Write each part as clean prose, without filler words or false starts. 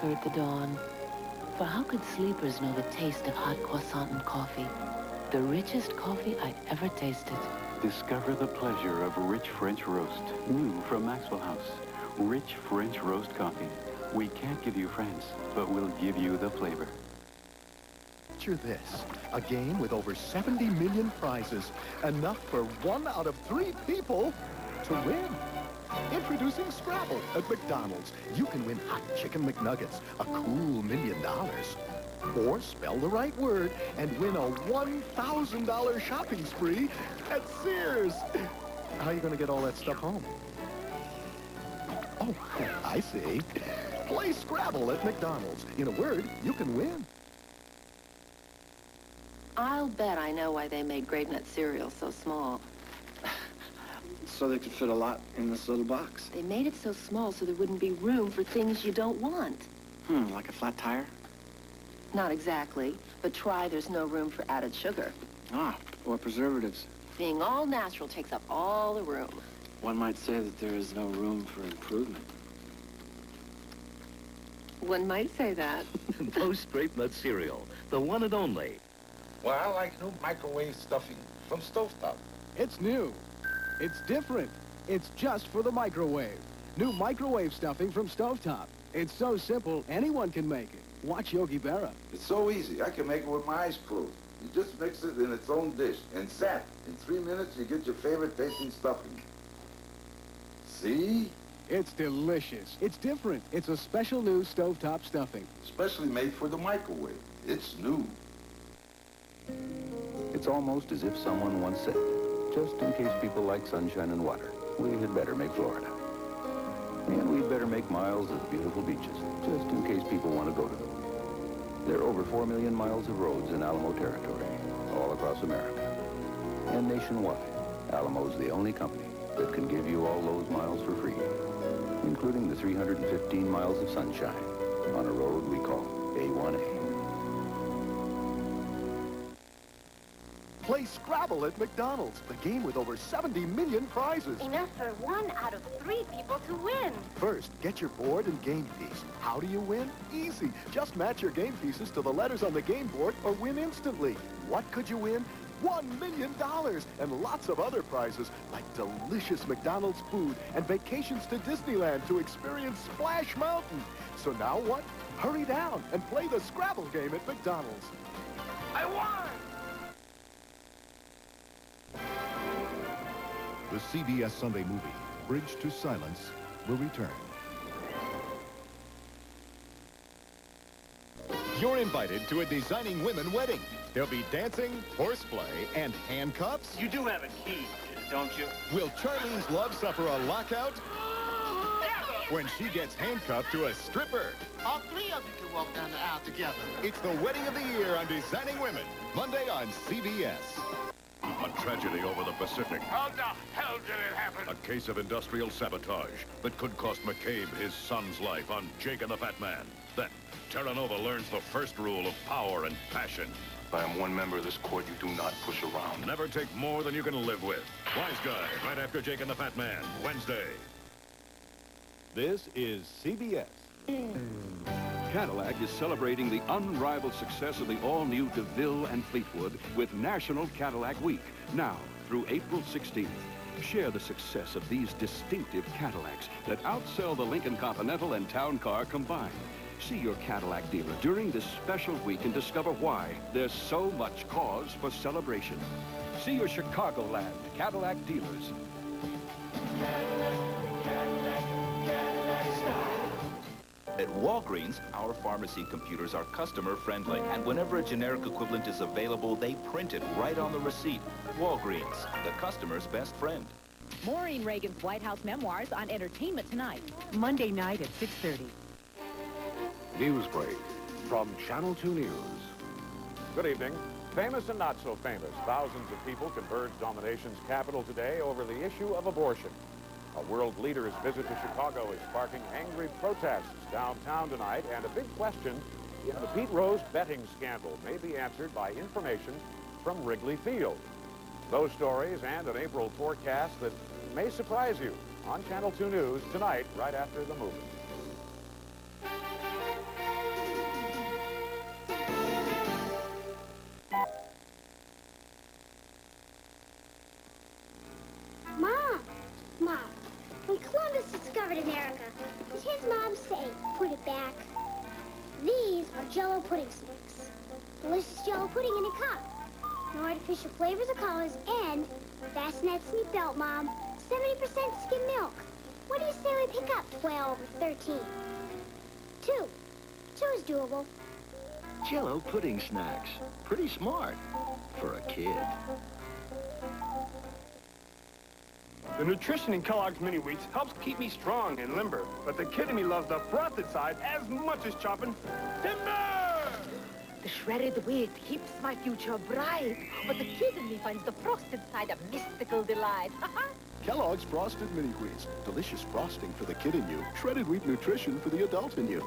answer at the dawn. For how could sleepers know the taste of hot croissant and coffee? The richest coffee I'd ever tasted. Discover the pleasure of rich French roast. New from Maxwell House. Rich French roast coffee. We can't give you France, but we'll give you the flavor. Picture this, a game with over 70 million prizes, enough for 1 out of 3 people to win. Introducing Scrabble at McDonald's. You can win hot chicken McNuggets, a cool $1 million. Or spell the right word and win a $1,000 shopping spree at Sears. How are you going to get all that stuff home? Oh, I see. Play Scrabble at McDonald's. In a word, you can win. I'll bet I know why they made Grape Nut cereal so small. So they could fit a lot in this little box. They made it so small so there wouldn't be room for things you don't want. Like a flat tire? Not exactly, but try there's no room for added sugar. Or preservatives. Being all natural takes up all the room. One might say that there is no room for improvement. One might say that. Post Grape Nut cereal, the one and only. Well, I like new microwave stuffing from Stovetop. It's new. It's different. It's just for the microwave. New microwave stuffing from Stovetop. It's so simple, anyone can make it. Watch Yogi Berra. It's so easy. I can make it with my eyes closed. You just mix it in its own dish. And zap, in 3 minutes, you get your favorite tasting stuffing. See? It's delicious. It's different. It's a special new Stovetop stuffing. Specially made for the microwave. It's new. It's almost as if someone once said, just in case people like sunshine and water, we had better make Florida. And we'd better make miles of beautiful beaches, just in case people want to go to them. There are over 4 million miles of roads in Alamo territory, all across America. And nationwide, Alamo's the only company that can give you all those miles for free, including the 315 miles of sunshine on a road we call A1A. Play Scrabble at McDonald's, the game with over 70 million prizes. Enough for 1 out of 3 people to win. First, get your board and game piece. How do you win? Easy. Just match your game pieces to the letters on the game board or win instantly. What could you win? $1 million and lots of other prizes like delicious McDonald's food and vacations to Disneyland to experience Splash Mountain. So now what? Hurry down and play the Scrabble game at McDonald's. I won! The CBS Sunday movie, Bridge to Silence, will return. You're invited to a Designing Women wedding. There'll be dancing, horseplay, and handcuffs. You do have a key, don't you? Will Charlene's love suffer a lockout? When she gets handcuffed to a stripper. All 3 of you can walk down the aisle together. It's the wedding of the year on Designing Women, Monday on CBS. A tragedy over the Pacific. How the hell did it happen? A case of industrial sabotage that could cost McCabe his son's life on Jake and the Fat Man. Then, Terra Nova learns the first rule of power and passion. I am one member of this court you do not push around. Never take more than you can live with. Wise Guy, right after Jake and the Fat Man, Wednesday. This is CBS. Cadillac is celebrating the unrivaled success of the all-new DeVille and Fleetwood with National Cadillac Week, now through April 16th. Share the success of these distinctive Cadillacs that outsell the Lincoln Continental and Town Car combined. See your Cadillac dealer during this special week and discover why there's so much cause for celebration. See your Chicagoland Cadillac dealers. At Walgreens, our pharmacy computers are customer-friendly, and whenever a generic equivalent is available, they print it right on the receipt. Walgreens, the customer's best friend. Maureen Reagan's White House memoirs on Entertainment Tonight. Monday night at 6:30. Newsbreak from Channel 2 News. Good evening. Famous and not so famous, thousands of people converged on the nation's capital today over the issue of abortion. A world leader's visit to Chicago is sparking angry protests downtown tonight, and a big question in the Pete Rose betting scandal may be answered by information from Wrigley Field. Those stories and an April forecast that may surprise you on Channel 2 News tonight, right after the movie. Jell-O pudding sticks. Delicious Jell-O pudding in a cup. No artificial flavors or colors, and fasten that seatbelt, Mom. 70% skim milk. What do you say we pick up 12 or 13? 2. 2 is doable. Jell-O pudding snacks. Pretty smart for a kid. The nutrition in Kellogg's Mini Wheats helps keep me strong and limber, but the kid in me loves the frosted side as much as chopping timber! The shredded wheat keeps my future bright, but the kid in me finds the frosted side a mystical delight. Kellogg's Frosted Mini Wheats. Delicious frosting for the kid in you. Shredded wheat nutrition for the adult in you.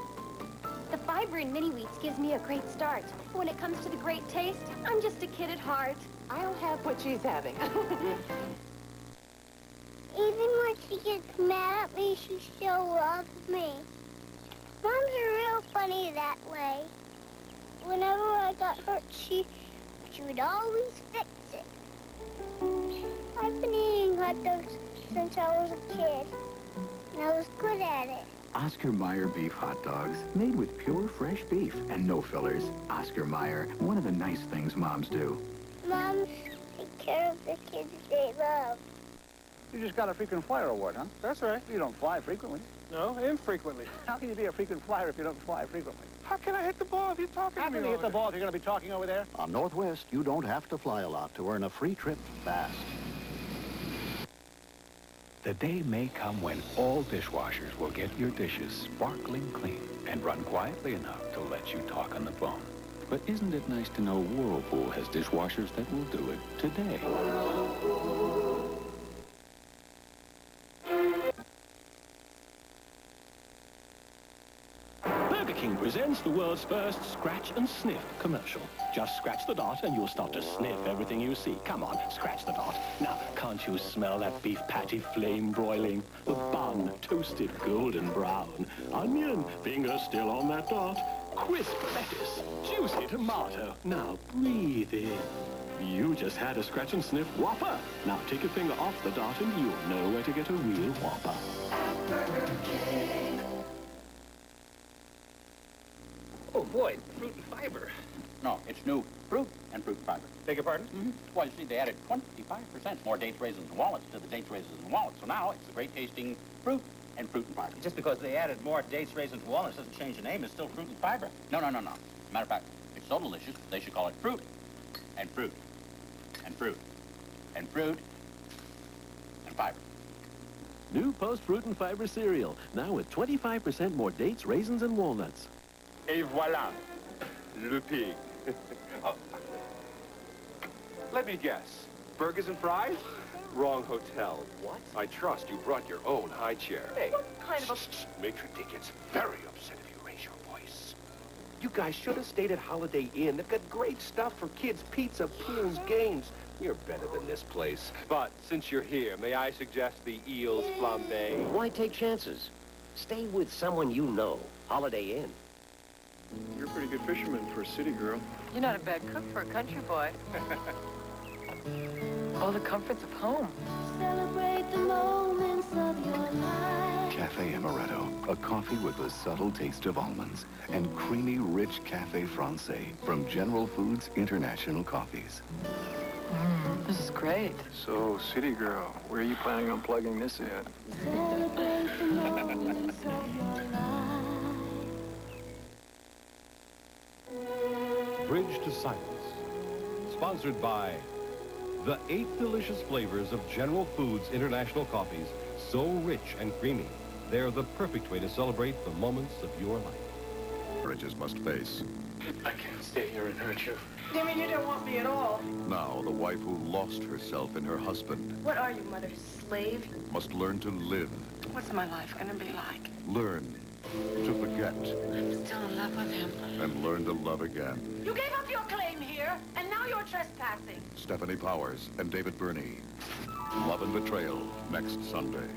The fiber in Mini Wheats gives me a great start. When it comes to the great taste, I'm just a kid at heart. I'll have what she's having. Even when she gets mad at me, she still loves me. Moms are real funny that way. Whenever I got hurt, she would always fix it. I've been eating hot dogs since I was a kid, and I was good at it. Oscar Mayer beef hot dogs, made with pure fresh beef and no fillers. Oscar Mayer, one of the nice things moms do. Moms take care of the kids they love. You just got a frequent flyer award, huh? That's right. You don't fly frequently. No, infrequently. How can you be a frequent flyer if you don't fly frequently? How can I hit the ball if you're talking to me? How can you hit the ball if you're going to be talking over there? On Northwest, you don't have to fly a lot to earn a free trip fast. The day may come when all dishwashers will get your dishes sparkling clean and run quietly enough to let you talk on the phone. But isn't it nice to know Whirlpool has dishwashers that will do it today? Burger King presents the world's first scratch and sniff commercial. Just scratch the dot and you'll start to sniff everything you see. Come on, scratch the dot. Now, can't you smell that beef patty flame broiling? The bun toasted golden brown. Onion, finger still on that dot. Crisp lettuce, juicy tomato. Now breathe in. You just had a scratch and sniff Whopper. Now take your finger off the dot and you'll know where to get a real Whopper. Burger King. Oh, boy, fruit and fiber. No, it's new fruit and fruit and fiber. Beg your pardon? Mm-hmm. Well, you see, they added 25% more dates, raisins, and walnuts to the dates, raisins, and walnuts. So now it's a great-tasting fruit and fiber. Just because they added more dates, raisins, and walnuts doesn't change the name. It's still fruit and fiber. No. Matter of fact, it's so delicious, they should call it fruit and fruit and fruit and fruit and fiber. New Post Fruit and Fiber cereal, now with 25% more dates, raisins, and walnuts. Et voilà, le pig. Oh. Let me guess. Burgers and fries? Wrong hotel. What? I trust you brought your own high chair. Hey, what kind of a... Matron D gets very upset if you raise your voice. You guys should have stayed at Holiday Inn. They've got great stuff for kids. Pizza, pools, games. You're better than this place. But since you're here, may I suggest the eels flambé? Why take chances? Stay with someone you know. Holiday Inn. You're a pretty good fisherman for a city girl. You're not a bad cook for a country boy. All the comforts of home. Celebrate the moments of your life. Cafe Amaretto, a coffee with the subtle taste of almonds and creamy, rich Cafe Francais from General Foods International Coffees. This is great. So, city girl, where are you planning on plugging this in? Celebrate the moments of your life. Bridge to Silence. Sponsored by the 8 delicious flavors of General Foods International coffees, so rich and creamy. They're the perfect way to celebrate the moments of your life. Bridges must face. I can't stay here and hurt you. You mean you don't want me at all? Now, the wife who lost herself in her husband What are you, Mother? Slave? must learn to live. What's my life gonna be like? Learn to forget. I'm still in love with him. And learn to love again. You gave up your claim here, and now you're trespassing. Stephanie Powers and David Burney. Love and Betrayal, next Sunday.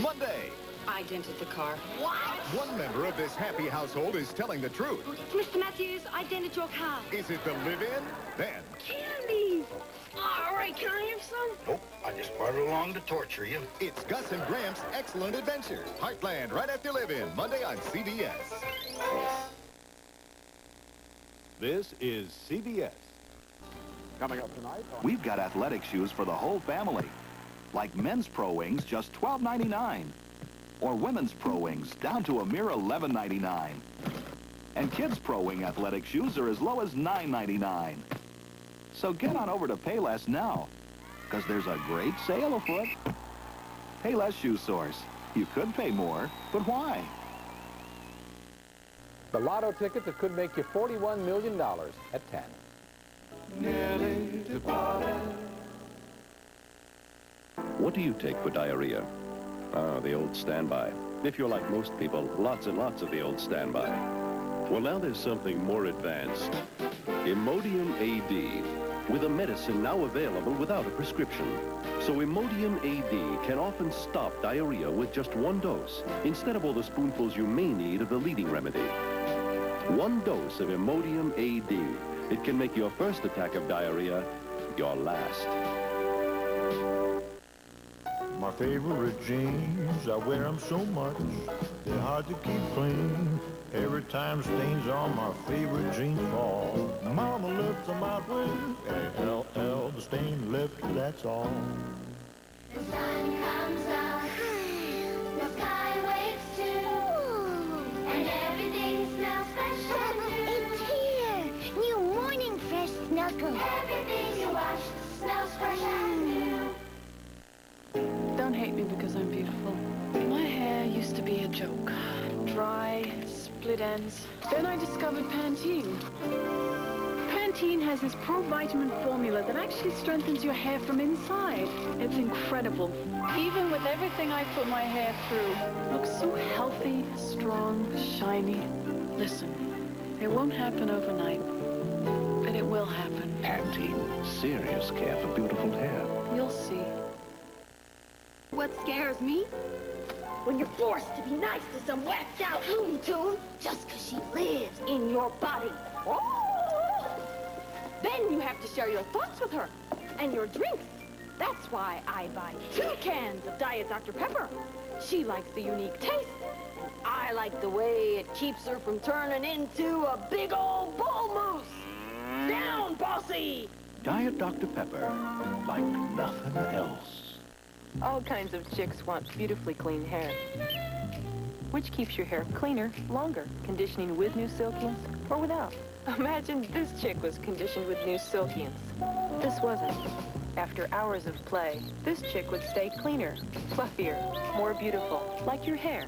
Monday. I dented the car. What? One member of this happy household is telling the truth. Mr. Matthews, I dented your car. Is it the live-in? Then. Candy! All right, can I have some? Nope, I just brought it along to torture you. It's Gus and Gramps' Excellent Adventures. Heartland right after Live-In, Monday on CBS. This is CBS. Coming up tonight... We've got athletic shoes for the whole family. Like men's Pro Wings, just $12.99. Or women's Pro Wings, down to a mere $11.99. And kids' Pro Wing athletic shoes are as low as $9.99. So get on over to Payless now, because there's a great sale afoot. Payless Shoe Source. You could pay more, but why? The lotto ticket that could make you $41 million at 10. Nearly departed. What do you take for diarrhea? Ah, the old standby. If you're like most people, lots and lots of the old standby. Well, now there's something more advanced. Imodium AD, with a medicine now available without a prescription. So Imodium AD can often stop diarrhea with just one dose, instead of all the spoonfuls you may need of the leading remedy. One dose of Imodium AD. It can make your first attack of diarrhea your last. My favorite jeans, I wear them so much, they're hard to keep clean. Every time stains on my favorite jeans fall, Mama left them out with A-L-L, the stain left, that's all. The sun comes up, the sky wakes too, and everything smells fresh and new. It's here, new morning fresh snuggles. Everything you wash smells fresh and new. Don't hate me because I'm beautiful. My hair used to be a joke. Dry, split ends. Then I discovered Pantene. Pantene has this pro-vitamin formula that actually strengthens your hair from inside. It's incredible. Even with everything I put my hair through, it looks so healthy, strong, shiny. Listen, it won't happen overnight, but it will happen. Pantene, serious care for beautiful hair. You'll see. What scares me? When you're forced to be nice to some whacked-out Looney Tune just because she lives in your body. Oh! Then you have to share your thoughts with her and your drinks. That's why I buy 2 cans of Diet Dr. Pepper. She likes the unique taste. I like the way it keeps her from turning into a big old bull moose. Down, bossy! Diet Dr. Pepper, like nothing else. All kinds of chicks want beautifully clean hair. Which keeps your hair cleaner, longer, conditioning with new Silkians or without. Imagine this chick was conditioned with new Silkians. This wasn't. After hours of play, this chick would stay cleaner, fluffier, more beautiful, like your hair.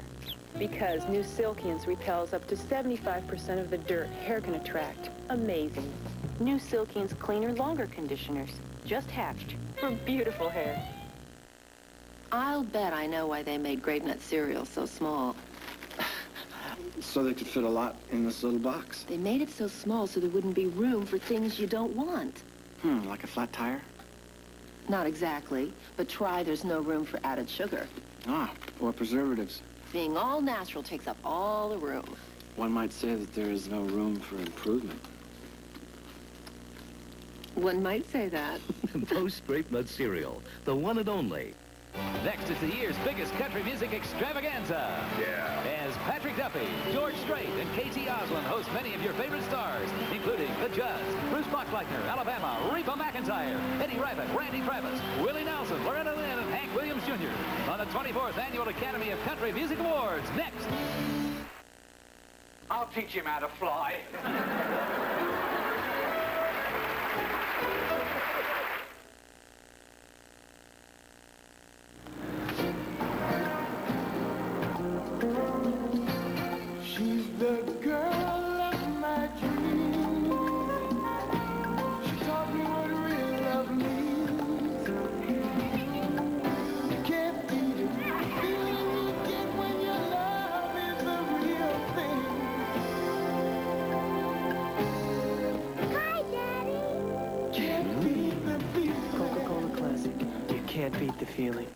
Because new Silkians repels up to 75% of the dirt hair can attract. Amazing. New Silkians cleaner, longer conditioners. Just hatched for beautiful hair. I'll bet I know why they made Grape Nut cereal so small. So they could fit a lot in this little box. They made it so small so there wouldn't be room for things you don't want. Like a flat tire? Not exactly, but try there's no room for added sugar. Or preservatives. Being all natural takes up all the room. One might say that there is no room for improvement. One might say that. Post Grape Nut cereal, the one and only. Next is the year's biggest country music extravaganza. Yeah. As Patrick Duffy, George Strait, and K.T. Osmond host many of your favorite stars, including The Judds, Bruce Boxleitner, Alabama, Reba McEntire, Eddie Rabbitt, Randy Travis, Willie Nelson, Loretta Lynn, and Hank Williams Jr. on the 24th Annual Academy of Country Music Awards. Next. I'll teach him how to fly. She's the girl of my dreams. She taught me what real love means. You can't beat it. The feeling you get when your love is the real thing. Hi, Daddy. Can't beat the feeling. Coca-Cola Classic. You can't beat the feeling.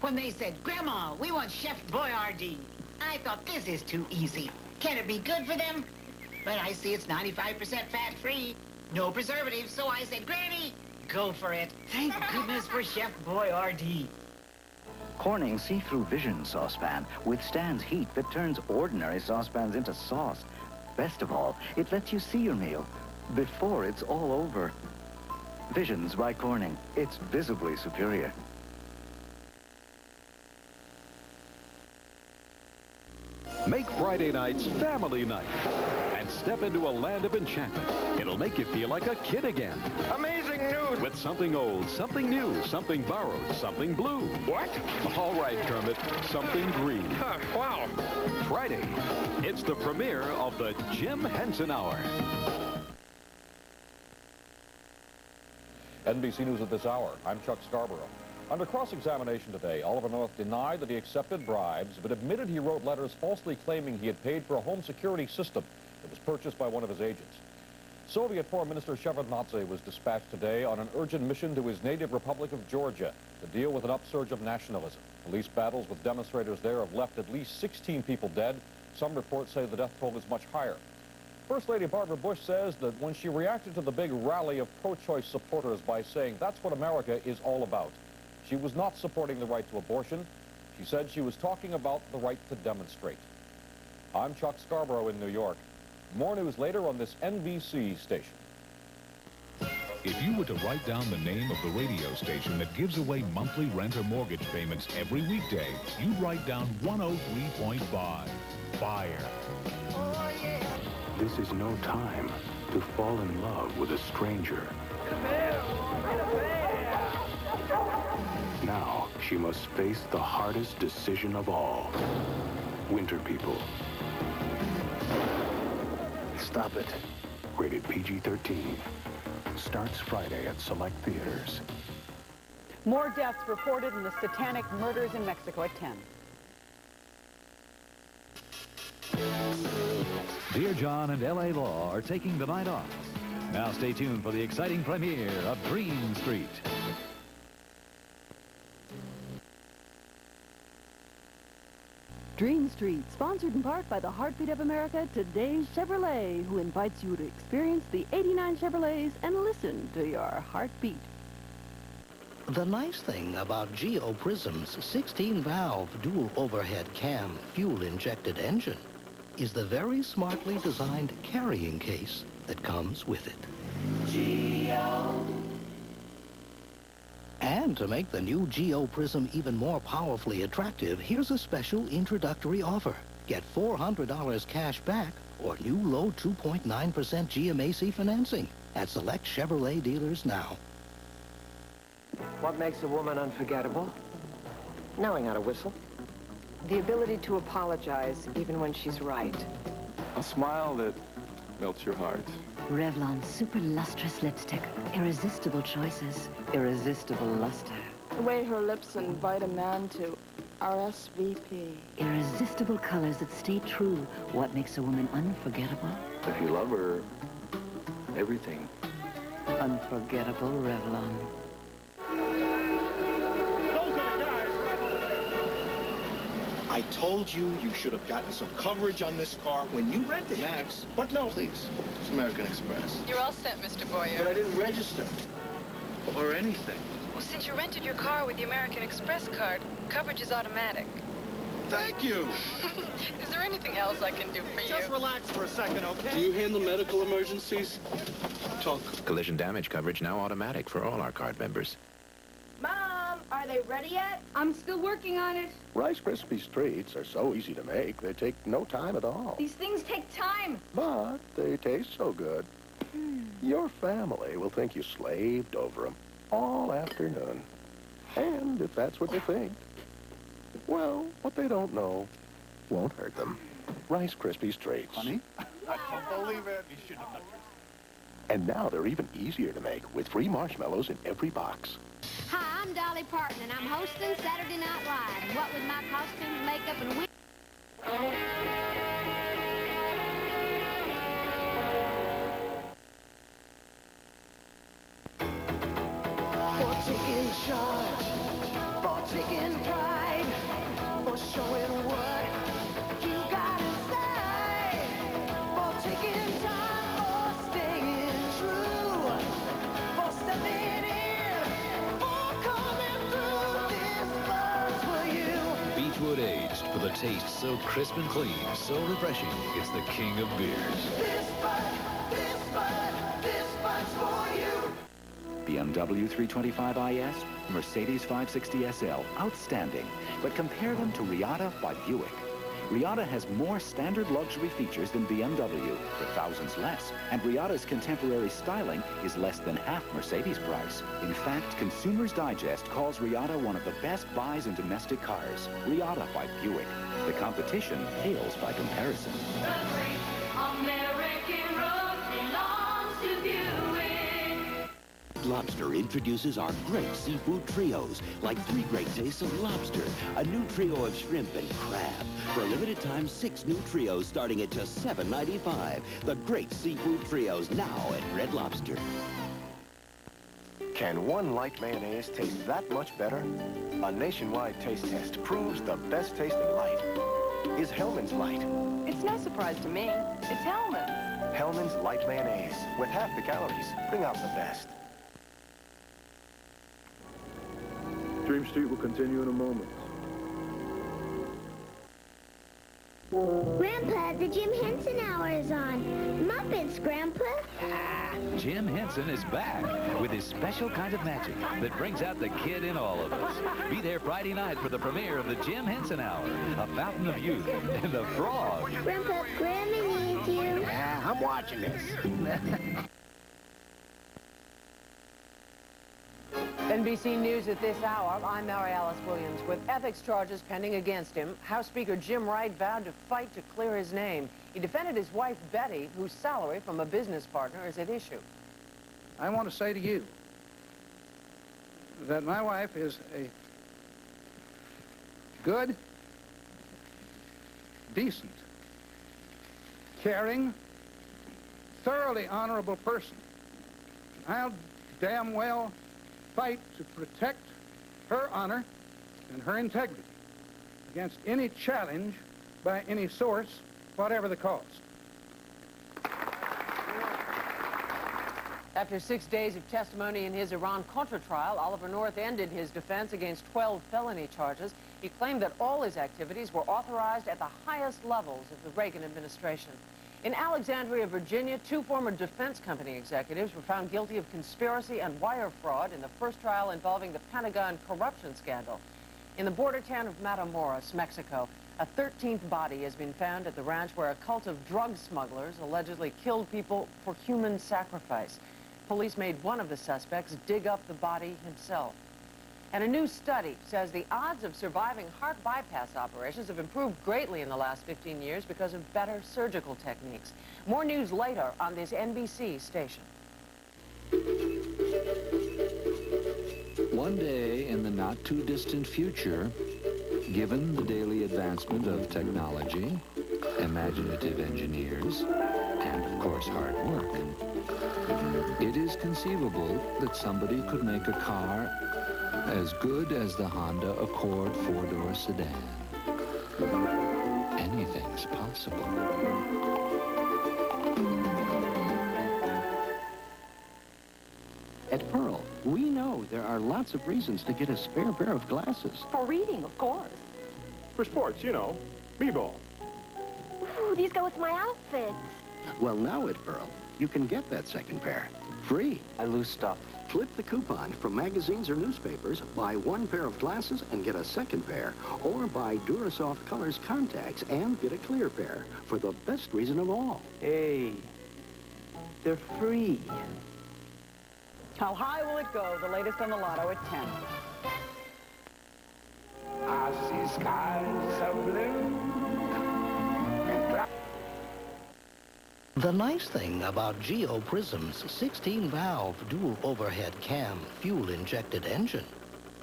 When they said, Grandma, we want Chef Boyardee, I thought this is too easy. Can it be good for them? But I see it's 95% fat-free, no preservatives, so I said, Granny, go for it. Thank goodness for Chef Boyardee. Corning's see-through Vision saucepan withstands heat that turns ordinary saucepans into sauce. Best of all, it lets you see your meal before it's all over. Visions by Corning. It's visibly superior. Make Friday nights family night and step into a land of enchantment. It'll make you feel like a kid again. Amazing news! With something old, something new, something borrowed, something blue. What? All right, Kermit, something green. Wow. Friday, it's the premiere of the Jim Henson Hour. NBC News at this hour. I'm Chuck Scarborough. Under cross-examination today, Oliver North denied that he accepted bribes, but admitted he wrote letters falsely claiming he had paid for a home security system that was purchased by one of his agents. Soviet Foreign Minister Shevardnadze was dispatched today on an urgent mission to his native Republic of Georgia to deal with an upsurge of nationalism. Police battles with demonstrators there have left at least 16 people dead. Some reports say the death toll is much higher. First Lady Barbara Bush says that when she reacted to the big rally of pro-choice supporters by saying that's what America is all about, she was not supporting the right to abortion. She said she was talking about the right to demonstrate. I'm Chuck Scarborough in New York. More news later on this NBC station. If you were to write down the name of the radio station that gives away monthly rent or mortgage payments every weekday, you'd write down 103.5. Fire. Oh, yeah. This is no time to fall in love with a stranger. Come here, Now, she must face the hardest decision of all. Winter People. Stop it. Rated PG-13. Starts Friday at select theaters. More deaths reported in the satanic murders in Mexico at 10. Dear John and L.A. Law are taking the night off. Now stay tuned for the exciting premiere of Dream Street. Dream Street, sponsored in part by the Heartbeat of America, today's Chevrolet, who invites you to experience the 89 Chevrolets and listen to your heartbeat. The nice thing about Geo Prism's 16-valve dual overhead cam fuel-injected engine is the very smartly designed carrying case that comes with it. Geo. And to make the new Geo Prism even more powerfully attractive, here's a special introductory offer. Get $400 cash back or new low 2.9% GMAC financing at select Chevrolet dealers now. What makes a woman unforgettable? Knowing how to whistle. The ability to apologize even when she's right. A smile that melts your heart. Revlon Super Lustrous Lipstick. Irresistible choices. Irresistible luster. The way her lips invite a man to RSVP. Irresistible colors that stay true. What makes a woman unforgettable? If you love her, everything. Unforgettable Revlon. I told you you should have gotten some coverage on this car when you rented it. Max, but no. Please, it's American Express. You're all set, Mr. Boyer. But I didn't register. Or anything. Well, since you rented your car with the American Express card, coverage is automatic. Thank you. Is there anything else I can do for you? Just relax for a second, okay? Do you handle medical emergencies? Talk. Collision damage coverage now automatic for all our card members. Mom, are they ready yet? I'm still working on it. Rice Krispies treats are so easy to make, they take no time at all. These things take time. But they taste so good. Your family will think you slaved over them all afternoon. And if that's what you think, well, what they don't know won't hurt them. Rice Krispies treats. Honey? I can't believe it. You shouldn't have done it. And now they're even easier to make with free marshmallows in every box. Hi, I'm Dolly Parton, and I'm hosting Saturday Night Live. And what with my costumes, makeup, and wig... For taking charge, for taking pride, for showing what you got inside, for taking time, for staying true, for stepping in. wood aged for the taste so crisp and clean, so refreshing. It's the king of beers. This but's for you. BMW 325IS, Mercedes 560 SL, outstanding. But compare them to Riata by Buick. Riata has more standard luxury features than BMW, but thousands less. And Riata's contemporary styling is less than half Mercedes price. In fact, Consumer's Digest calls Riata one of the best buys in domestic cars. Riata by Buick. The competition pales by comparison. American road belongs to Buick. Lobster introduces our great seafood trios, like 3 great tastes of lobster, a new trio of shrimp and crab. For a limited time, 6 new trios starting at just $7.95. The great seafood trios now at Red Lobster. Can one light mayonnaise taste that much better? A nationwide taste test proves the best tasting light is Hellman's Light. It's no surprise to me. It's Hellman's. Hellman's Light Mayonnaise. With half the calories, bring out the best. Dream Street will continue in a moment. Grandpa, the Jim Henson Hour is on. Muppets, Grandpa. Jim Henson is back with his special kind of magic that brings out the kid in all of us. Be there Friday night for the premiere of the Jim Henson Hour, A Fountain of Youth, and the Frog. Grandpa, Grandma needs you. Yeah, I'm watching this. NBC News at this hour. I'm Mary Alice Williams. With ethics charges pending against him, House Speaker Jim Wright vowed to fight to clear his name. He defended his wife, Betty, whose salary from a business partner is at issue. I want to say to you that my wife is a good, decent, caring, thoroughly honorable person. I'll damn well fight to protect her honor and her integrity against any challenge by any source, whatever the cause. After 6 days of testimony in his Iran-Contra trial, Oliver North ended his defense against 12 felony charges. He claimed that all his activities were authorized at the highest levels of the Reagan administration. In Alexandria, Virginia, 2 former defense company executives were found guilty of conspiracy and wire fraud in the first trial involving the Pentagon corruption scandal. In the border town of Matamoros, Mexico, a 13th body has been found at the ranch where a cult of drug smugglers allegedly killed people for human sacrifice. Police made one of the suspects dig up the body himself. And a new study says the odds of surviving heart bypass operations have improved greatly in the last 15 years because of better surgical techniques. More news later on this NBC station. One day in the not-too-distant future, given the daily advancement of technology, imaginative engineers, and, of course, hard work, it is conceivable that somebody could make a car as good as the Honda Accord 4-door sedan. Anything's possible. At Pearl, we know there are lots of reasons to get a spare pair of glasses. For reading, of course. For sports, you know, b-ball. Ooh, these go with my outfit. Well, now at Pearl, you can get that second pair. Free. I lose stuff. Flip the coupon from magazines or newspapers, buy 1 pair of glasses and get a second pair, or buy Durasoft Colors contacts and get a clear pair for the best reason of all. Hey, they're free. How high will it go? The latest on the lotto at 10. I see skies so blue. The nice thing about Geo Prism's 16-valve dual overhead cam fuel-injected engine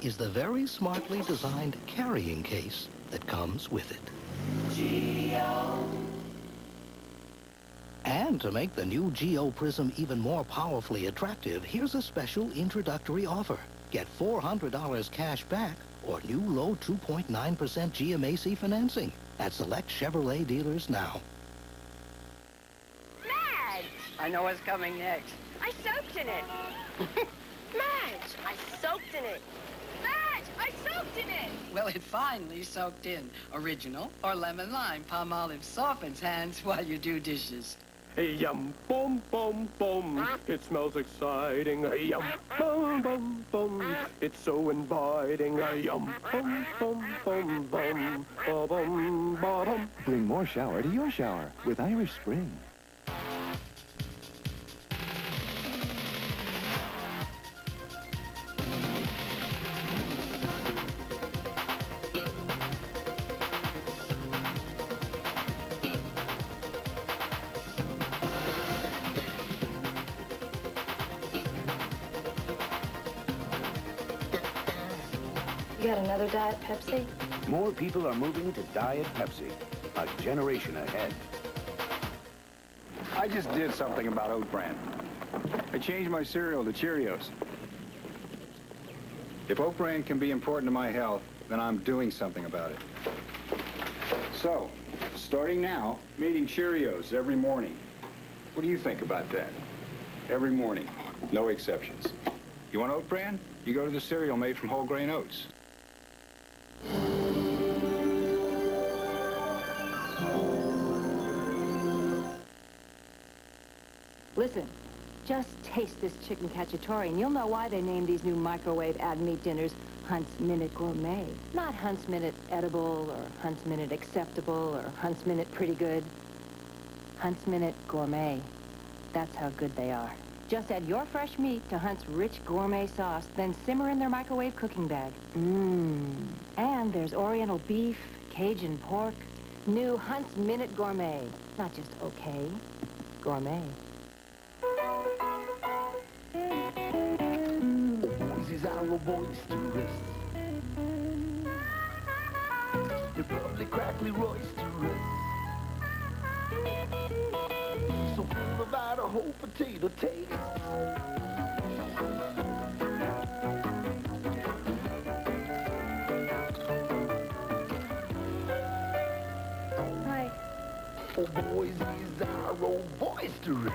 is the very smartly designed carrying case that comes with it. Geo. And to make the new Geo Prism even more powerfully attractive, here's a special introductory offer. Get $400 cash back or new low 2.9% GMAC financing at select Chevrolet dealers now. I know what's coming next. I soaked in it. Madge, I soaked in it. Madge, I soaked in it! Well, it finally soaked in. Original or lemon lime palm olive softens hands while you do dishes. Yum, boom, boom, boom. It smells exciting. Yum, boom, boom, boom. It's so inviting. Yum, boom, boom, boom, boom. Ba-bum, ba-bum. Bring more shower to your shower with Irish Spring. You got another Diet Pepsi? More people are moving to Diet Pepsi. A generation ahead. I just did something about oat bran. I changed my cereal to Cheerios. If oat bran can be important to my health, then I'm doing something about it. So, starting now, I'm eating Cheerios every morning. What do you think about that? Every morning, no exceptions. You want oat bran? You go to the cereal made from whole grain oats. Listen, just taste this chicken cacciatore and you'll know why they named these new microwave add meat dinners Hunt's Minute Gourmet. Not Hunt's Minute Edible or Hunt's Minute Acceptable or Hunt's Minute Pretty Good. Hunt's Minute Gourmet. That's how good they are. Just add your fresh meat to Hunt's rich gourmet sauce, then simmer in their microwave cooking bag. And there's Oriental beef, Cajun pork. New Hunt's Minute Gourmet. Not just okay, gourmet. Voices are boisterous. They're probably crackly roisterous. So full of Idaho potato taste. Hi. Oh, boys, these are boisterous.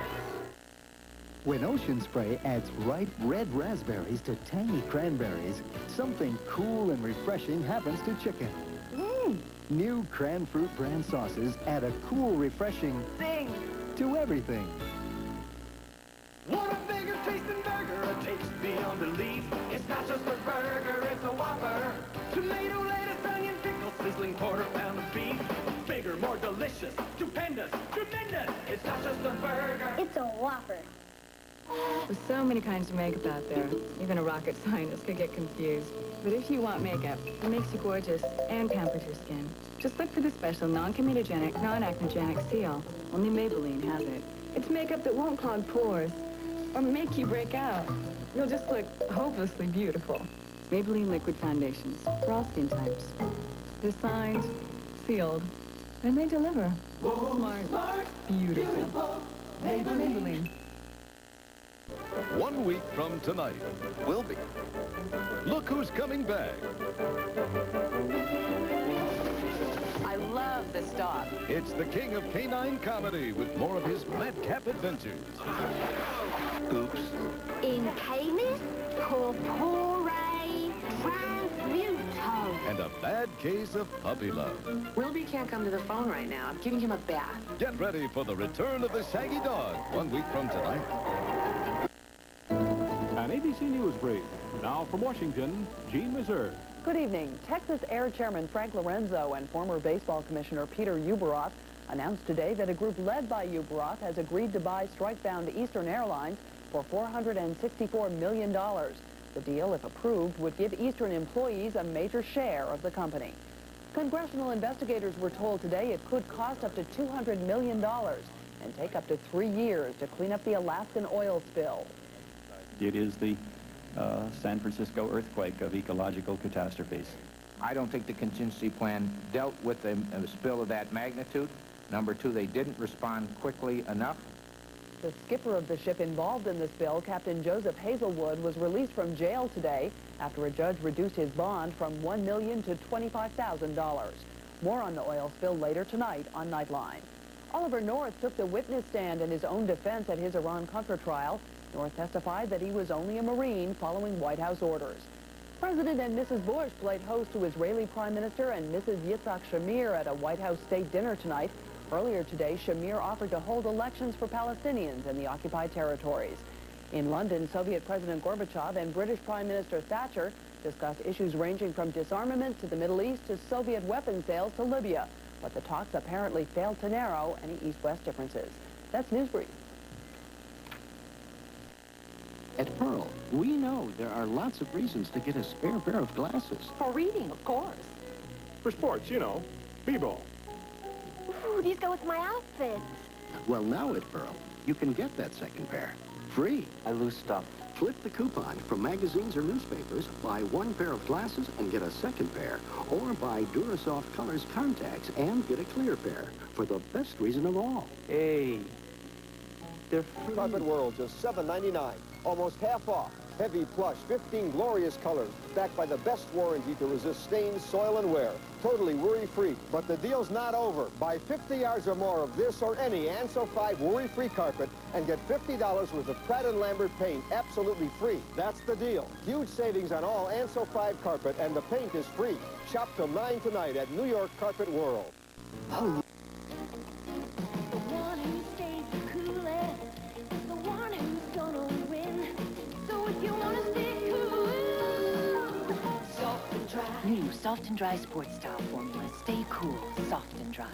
When Ocean Spray adds ripe red raspberries to tangy cranberries, something cool and refreshing happens to chicken. New Cran Fruit brand sauces add a cool, refreshing thing to everything. Want a bigger tasting burger, a taste beyond belief. It's not just a burger, it's a Whopper. Tomato, lettuce, onion, pickle, sizzling quarter-pound of beef. Bigger, more delicious, stupendous, tremendous. It's not just a burger. It's a Whopper. There's so many kinds of makeup out there. Even a rocket scientist could get confused. But if you want makeup that makes you gorgeous and pampers your skin, just look for the special non-comedogenic, non-acnogenic seal. Only Maybelline has it. It's makeup that won't clog pores or make you break out. You'll just look hopelessly beautiful. Maybelline liquid foundations for all skin types. They're signed, sealed, and they deliver. Smart, beautiful. Maybelline. 1 week from tonight. Will be. Look who's coming back. I love this dog. It's the king of canine comedy with more of his madcap adventures. Oops. In Canis, corpore transmuto. And a bad case of puppy love. Wilby can't come to the phone right now. I'm giving him a bath. Get ready for the return of the Shaggy Dog 1 week from tonight. An ABC News brief. Now from Washington, Gene Meserve. Good evening. Texas Air Chairman Frank Lorenzo and former baseball commissioner Peter Ueberroth announced today that a group led by Ueberroth has agreed to buy strike-bound Eastern Airlines for $464 million. The deal, if approved, would give Eastern employees a major share of the company. Congressional investigators were told today it could cost up to $200 million and take up to 3 years to clean up the Alaskan oil spill. It is the San Francisco earthquake of ecological catastrophes. I don't think the contingency plan dealt with a spill of that magnitude. Number two, they didn't respond quickly enough. The skipper of the ship involved in the spill, Captain Joseph Hazelwood, was released from jail today after a judge reduced his bond from $1 million to $25,000. More on the oil spill later tonight on Nightline. Oliver North took the witness stand in his own defense at his Iran-Contra trial. North testified that he was only a Marine following White House orders. President and Mrs. Bush played host to Israeli Prime Minister and Mrs. Yitzhak Shamir at a White House state dinner tonight. Earlier today, Shamir offered to hold elections for Palestinians in the occupied territories. In London, Soviet President Gorbachev and British Prime Minister Thatcher discussed issues ranging from disarmament to the Middle East to Soviet weapon sales to Libya. But the talks apparently failed to narrow any East-West differences. That's News Brief. At Pearl, we know there are lots of reasons to get a spare pair of glasses. For reading, of course. For sports, you know, b-ball. Ooh, these go with my outfits. Well, now at Pearl, you can get that second pair. Free. I lose stuff. Flip the coupon from magazines or newspapers, buy one pair of glasses and get a second pair, or buy Durasoft Colors contacts and get a clear pair, for the best reason of all. Hey, they're free. Carpet World, just $7.99. Almost half off. Heavy plush, 15 glorious colors, backed by the best warranty to resist stains, soil, and wear. Totally worry-free. But the deal's not over. Buy 50 yards or more of this or any Anso 5 worry-free carpet and get $50 worth of Pratt & Lambert paint absolutely free. That's the deal. Huge savings on all Anso 5 carpet, and the paint is free. Shop till 9 tonight at New York Carpet World. Oh. New Soft and Dry Sports Style formula. Stay cool, soft and dry.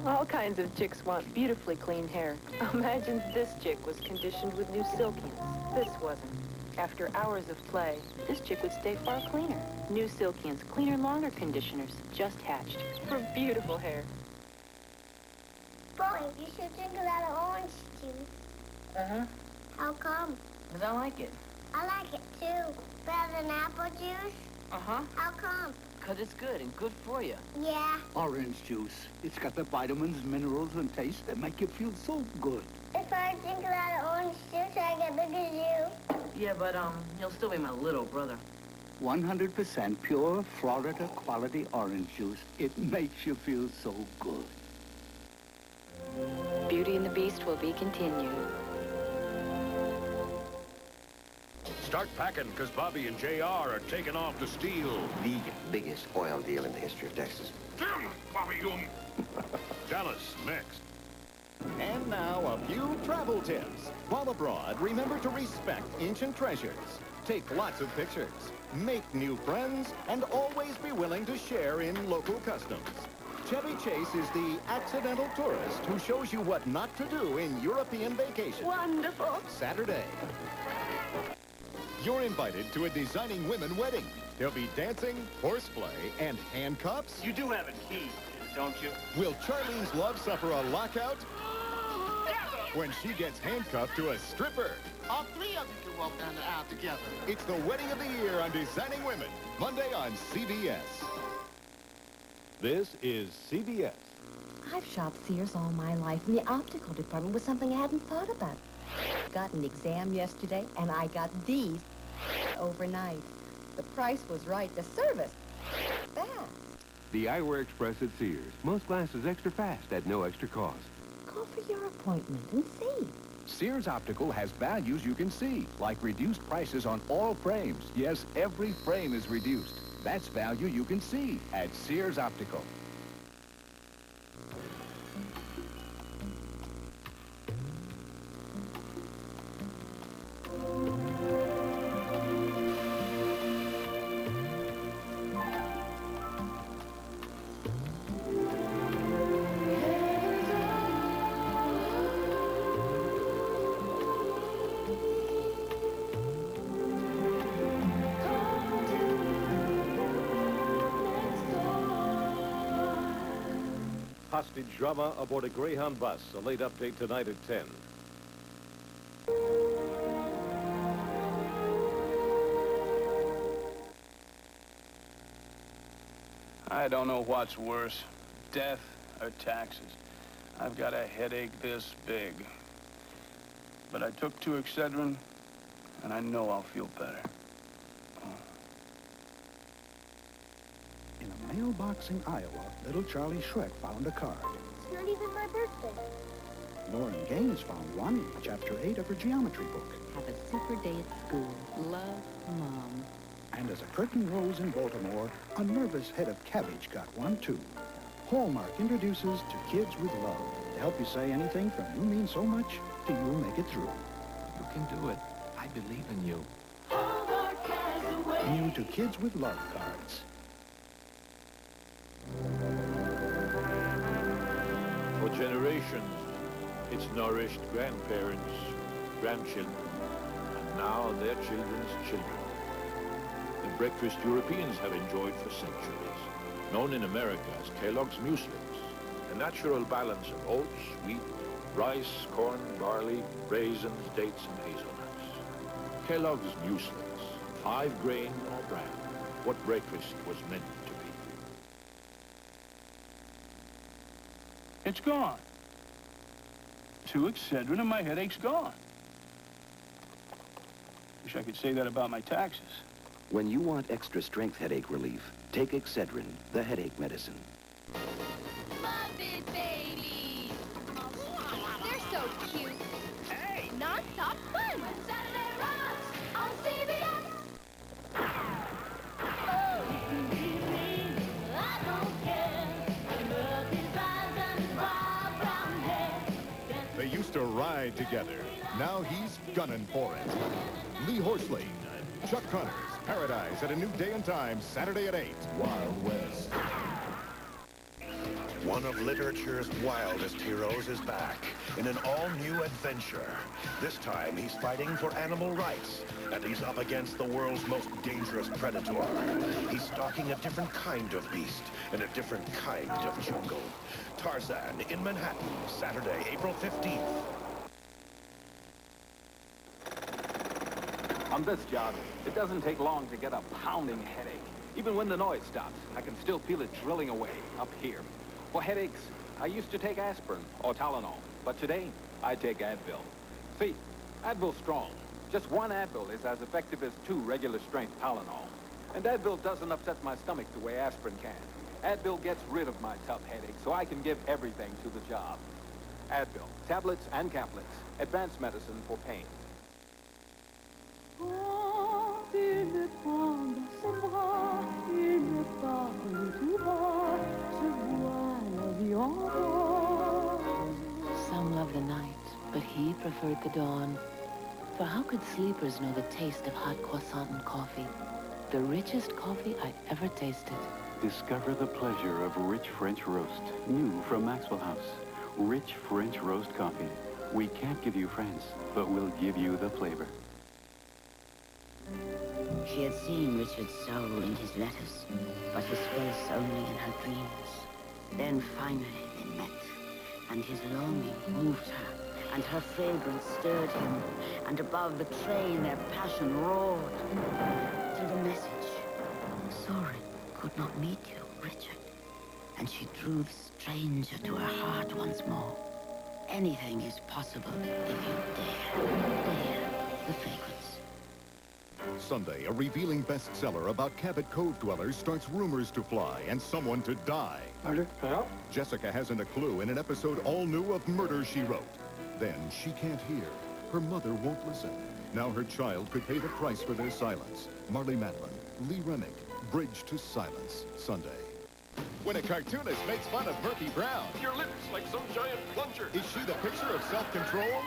All kinds of chicks want beautifully clean hair. Imagine this chick was conditioned with new Silkians. This wasn't. After hours of play, this chick would stay far cleaner. New Silkians, cleaner, longer conditioners, just hatched for beautiful hair. Boy, you should drink a lot of orange juice. Uh-huh. How come? Because I like it. I like it too. Better than apple juice? Uh-huh. How come? Because it's good and good for you. Yeah. Orange juice. It's got the vitamins, minerals, and taste that make you feel so good. If I drink a lot of orange juice, I get big as you. Yeah, but, you'll still be my little brother. 100% pure Florida quality orange juice. It makes you feel so good. Beauty and the Beast will be continued. Start packing, because Bobby and JR are taking off to steal. The biggest oil deal in the history of Texas. Bobby, Dallas, next. And now, a few travel tips. While abroad, remember to respect ancient treasures. Take lots of pictures. Make new friends, and always be willing to share in local customs. Chevy Chase is the accidental tourist who shows you what not to do in European vacation. Wonderful. Saturday. You're invited to a Designing Women wedding. There'll be dancing, horseplay, and handcuffs. You do have a key, don't you? Will Charlene's love suffer a lockout when she gets handcuffed to a stripper? All three of you can walk down the aisle together. It's the wedding of the year on Designing Women, Monday on CBS. This is CBS. I've shopped Sears all my life, and the optical department was something I hadn't thought about. Got an exam yesterday, and I got these overnight. The price was right. The service, fast. The Eyewear Express at Sears. Most glasses extra fast at no extra cost. Call for your appointment and see. Sears Optical has values you can see, like reduced prices on all frames. Yes, every frame is reduced. That's value you can see at Sears Optical. Hostage drama aboard a Greyhound bus. A late update tonight at 10. I don't know what's worse, death or taxes. I've got a headache this big. But I took 2 Excedrin, and I know I'll feel better. In a mailbox in Iowa, little Charlie Shrek found a card. It's not even my birthday. Lauren Gaines found one in Chapter 8 of her geometry book. Have a super day at school. Love, Mom. And as a curtain rose in Baltimore, a nervous head of cabbage got one, too. Hallmark introduces To Kids with Love to help you say anything from "you mean so much" to "you'll make it through." You can do it. I believe in you. New To Kids with Love cards. For generations, it's nourished grandparents, grandchildren, and now their children's children. The breakfast Europeans have enjoyed for centuries, known in America as Kellogg's Mueslix, a natural balance of oats, wheat, rice, corn, barley, raisins, dates, and hazelnuts. Kellogg's Mueslix, 5 grain or bran, what breakfast was meant to be. It's gone. 2 Excedrin and my headache's gone. Wish I could say that about my taxes. When you want extra strength headache relief, take Excedrin, the headache medicine. Love it, baby. They're so cute. Hey! Non-stop fun. Saturday rocks on CBS. I don't care. Look his eyes and his wild brown hair. They used to ride together. Now he's gunning for it. Lee Horsley, Chuck Connors, Paradise at a new day and time, Saturday at 8. Wild West. One of literature's wildest heroes is back in an all-new adventure. This time, he's fighting for animal rights, and he's up against the world's most dangerous predator. He's stalking a different kind of beast in a different kind of jungle. Tarzan in Manhattan, Saturday, April 15th. On this job, it doesn't take long to get a pounding headache. Even when the noise stops, I can still feel it drilling away up here. For headaches, I used to take aspirin or Tylenol, but today, I take Advil. See, Advil's strong. Just 1 Advil is as effective as 2 regular-strength Tylenol. And Advil doesn't upset my stomach the way aspirin can. Advil gets rid of my tough headache, so I can give everything to the job. Advil, tablets and caplets, advanced medicine for pain. Some love the night, but he preferred the dawn. For how could sleepers know the taste of hot croissant and coffee? The richest coffee I ever tasted. Discover the pleasure of rich French roast, new from Maxwell House. Rich French roast coffee. We can't give you France, but we'll give you the flavor. She had seen Richard's soul in his letters, but his face only in her dreams. Then finally they met, and his longing moved her, and her fragrance stirred him, and above the train their passion roared. Through the message, sorry, could not meet you, Richard. And she drew the stranger to her heart once more. Anything is possible if you dare the fragrance. Sunday, a revealing bestseller about Cabot Cove dwellers starts rumors to fly and someone to die. Murder? Yeah? Jessica hasn't a clue in an episode all new of Murder, She Wrote. Then she can't hear. Her mother won't listen. Now her child could pay the price for their silence. Marley Matlin, Lee Remick, Bridge to Silence, Sunday. When a cartoonist makes fun of Murphy Brown, Your lips like some giant plunger. is she the picture of self-control?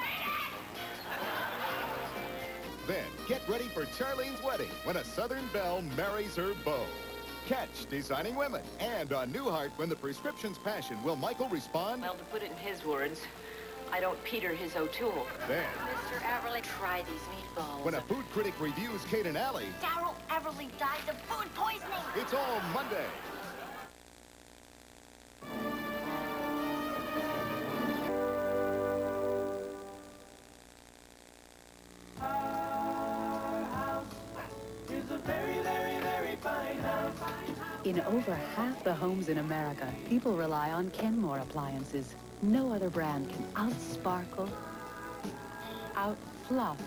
Then, get ready for Charlene's wedding when a Southern belle marries her beau. Catch Designing Women and on Newhart when the prescription's passion. Will Michael respond? Well, to put it in his words, I don't Peter his O'Toole. Then, Mr. Everly, try these meatballs. when a food critic reviews Kate and Allie, Darryl Everly died of food poisoning. it's all Monday. In over half the homes in America, people rely on Kenmore appliances. No other brand can out-sparkle, out-fluff,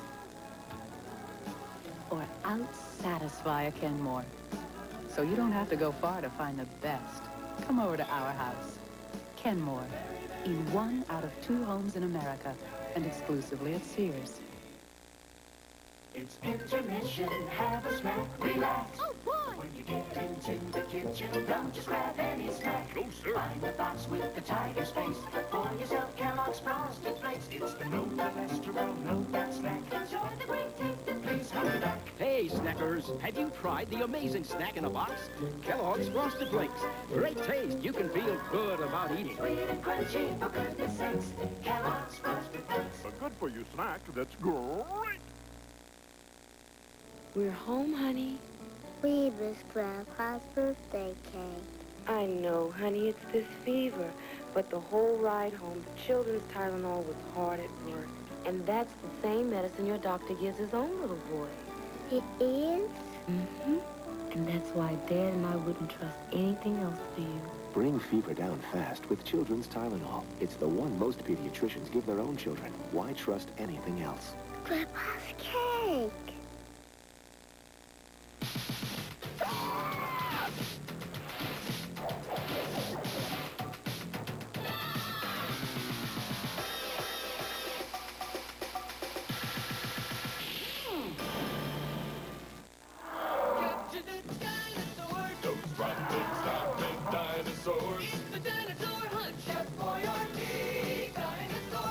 or out-satisfy a Kenmore. So you don't have to go far to find the best. Come over to our house. Kenmore, in 1 out of 2 homes in America, and exclusively at Sears. It's intermission, have a snack, relax. Oh, boy! When you get into the kitchen, don't just grab any snack. No, sir. Find the box with the tiger's face. For yourself, Kellogg's Frosted Flakes. It's the no cholesterol, no fat snack. Enjoy the great taste and Please hurry back. Hey, snackers, have you tried the amazing snack in a box? Kellogg's Frosted Flakes. Great taste. You can feel good about eating. Sweet and crunchy, for goodness sakes. Kellogg's Frosted Flakes. A good-for-you snack that's great. We're home, honey. We miss Grandpa's birthday cake. I know, honey, it's this fever. But the whole ride home, the children's Tylenol was hard at work. And that's the same medicine your doctor gives his own little boy. It is? Mm-hmm. And that's why Dad and I wouldn't trust anything else for you. Bring fever down fast with Children's Tylenol. It's the one most pediatricians give their own children. Why trust anything else? Grandpa's cake.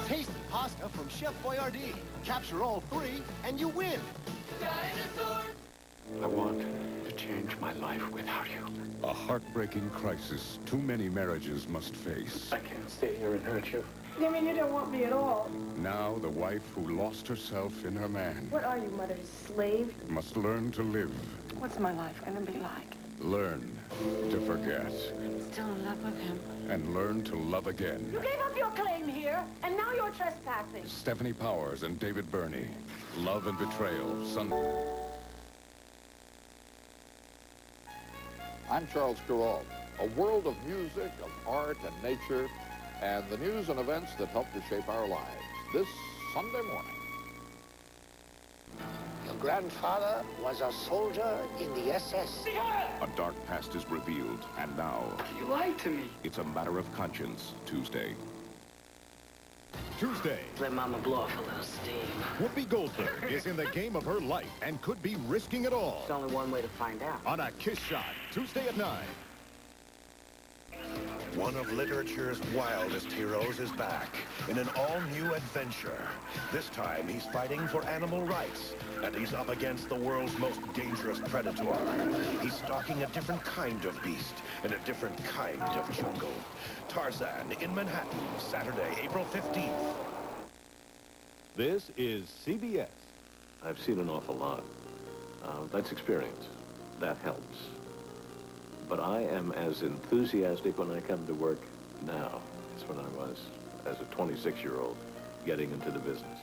Tasty pasta from Chef Boyardee. Capture all three, and you win. I want to change my life without you. A heartbreaking crisis too many marriages must face. I can't stay here and hurt you. You mean you don't want me at all? Now the wife who lost herself in her man What are you, mother's slave? must learn to live. What's my life gonna be like? Learn to forget. Still in love with him. And learn to love again. You gave up your claim here, and now you're trespassing. Stephanie Powers and David Burney. Love and Betrayal. I'm Charles Kuralt. A world of music, of art and nature, and the news and events that help to shape our lives. This Sunday morning. Your grandfather was a soldier in the SS. A dark past is revealed, and now... You lied to me. It's a matter of conscience, Tuesday. Tuesday. Let Mama blow off a little steam. Whoopi Goldberg is in the game of her life and could be risking it all. There's only one way to find out. On A Kiss Shot, Tuesday at 9. One of literature's wildest heroes is back in an all-new adventure. This time, he's fighting for animal rights, and he's up against the world's most dangerous predator. He's stalking a different kind of beast in a different kind of jungle. Tarzan in Manhattan, Saturday, April 15th. This is CBS. I've seen an awful lot. That's experience. That helps. But I am as enthusiastic when I come to work now as when I was as a 26-year-old getting into the business.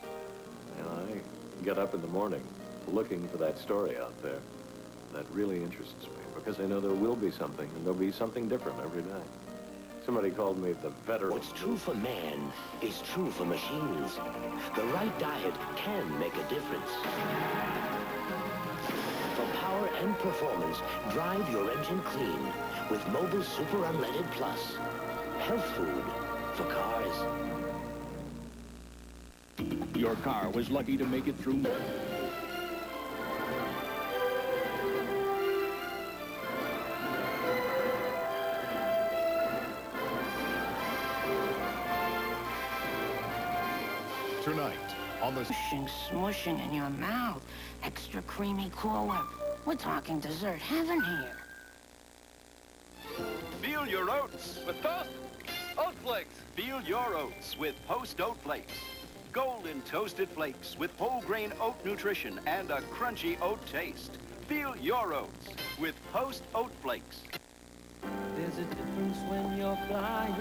And I get up in the morning looking for that story out there that really interests me because I know there will be something, and there'll be something different every day. Somebody called me the veteran. What's true for man is true for machines. The right diet can make a difference. For power and performance, drive your engine clean with Mobile Super Unleaded Plus. Health food for cars. Your car was lucky to make it through. Tonight, on the... Smushing in your mouth. Extra creamy Cool Whip. We're talking dessert heaven here. Feel your oats with Toast Oat Flakes. Feel your oats with Post Oat Flakes. Golden toasted flakes with whole grain oat nutrition and a crunchy oat taste. Feel your oats with Post Oat Flakes. There's a difference when you're flying.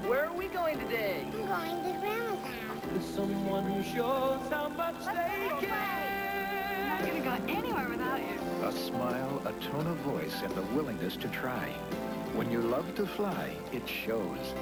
Where are we going today? I'm going to Grandma's house. With someone who shows how much they care. I'm not going to go anywhere without you. A smile, a tone of voice, and the willingness to try. When you love to fly, it shows.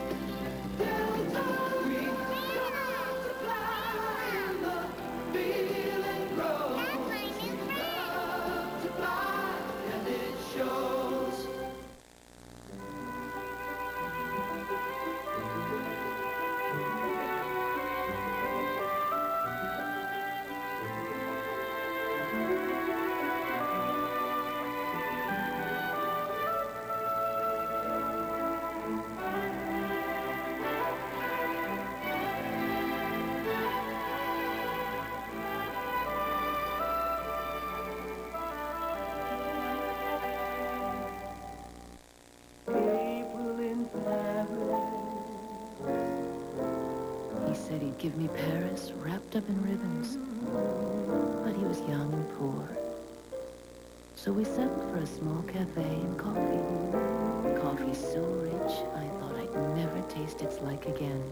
said he'd give me Paris wrapped up in ribbons. But he was young and poor. So we settled for a small cafe and coffee. Coffee so rich, I thought I'd never taste its like again.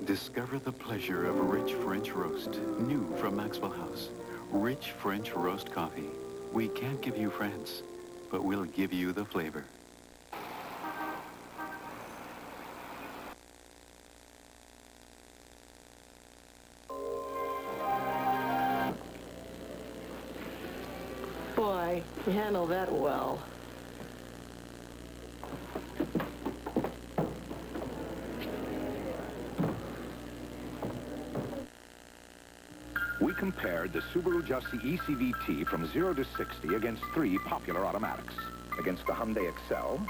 Discover the pleasure of rich French roast. New from Maxwell House. Rich French roast coffee. We can't give you France, but we'll give you the flavor. Boy, you handle that well. We compared the Subaru Justy ECVT from 0 to 60 against 3 popular automatics. Against the Hyundai Excel,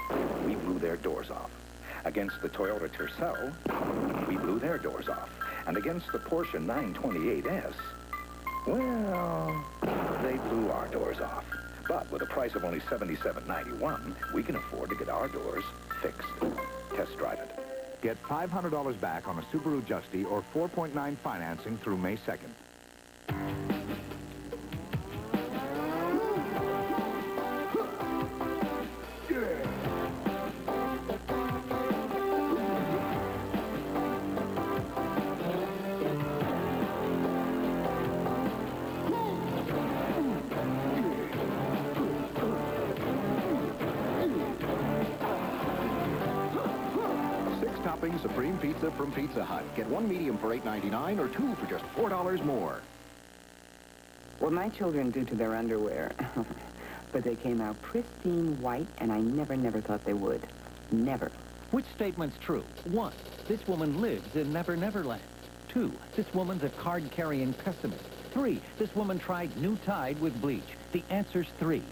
we blew their doors off. Against the Toyota Tercel, we blew their doors off. And against the Porsche 928S, well, they blew our doors off. But with a price of only $77.91, we can afford to get our doors fixed. Test drive it. Get $500 back on a Subaru Justy or 4.9 financing through May 2nd. Topping Supreme Pizza from Pizza Hut. Get 1 medium for $8.99 or 2 for just $4 more. What my children do to their underwear, but they came out pristine white, and I never thought they would. Never. Which statement's true? 1, this woman lives in Never Never Land. 2, this woman's a card-carrying pessimist. 3, this woman tried new Tide with bleach. The answer's 3.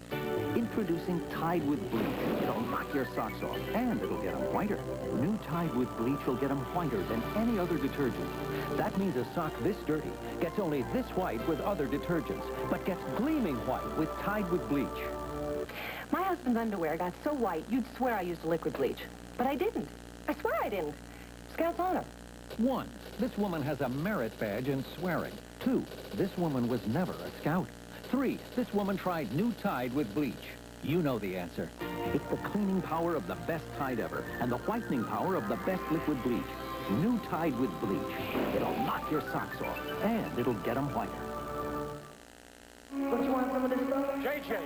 Introducing Tide with Bleach. It'll knock your socks off, and it'll get them whiter. New Tide with Bleach will get them whiter than any other detergent. That means a sock this dirty gets only this white with other detergents, but gets gleaming white with Tide with Bleach. My husband's underwear got so white, you'd swear I used liquid bleach. But I didn't. I swear I didn't. Scout's honor. 1, this woman has a merit badge in swearing. 2, this woman was never a scout. 3, this woman tried new Tide with bleach. You know the answer. It's the cleaning power of the best Tide ever and the whitening power of the best liquid bleach. New Tide with bleach. It'll knock your socks off, and it'll get them whiter. Don't you want some of this stuff? JJ,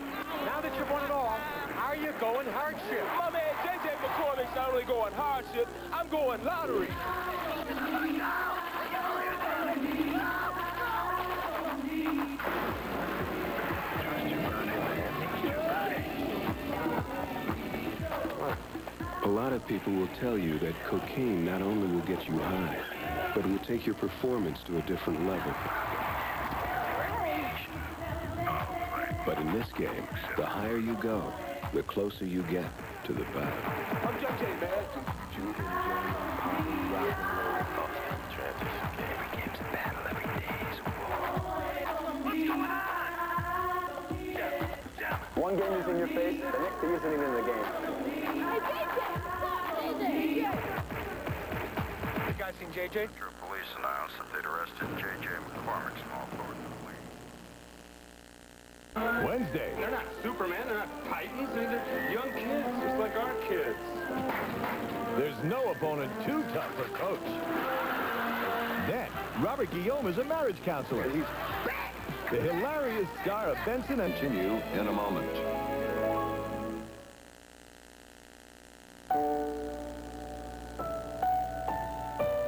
now that you've won it all, how are you going hardship? My man JJ McCormick's not only going hardship, I'm going lottery. A lot of people will tell you that cocaine not only will get you high, but it will take your performance to a different level. But in this game, the higher you go, the closer you get to the battle. I'm JJ, man. One game is in your face, the next thing isn't even in the game. You guys seen JJ? Police announced that they'd arrested J.J. McCormick, small forward in the league. Wednesday. They're not Superman, they're not Titans, they're young kids, just like our kids. There's no opponent too tough for Coach. Then, Robert Guillaume is a marriage counselor. He's back! The hilarious star of Benson and continue in a moment.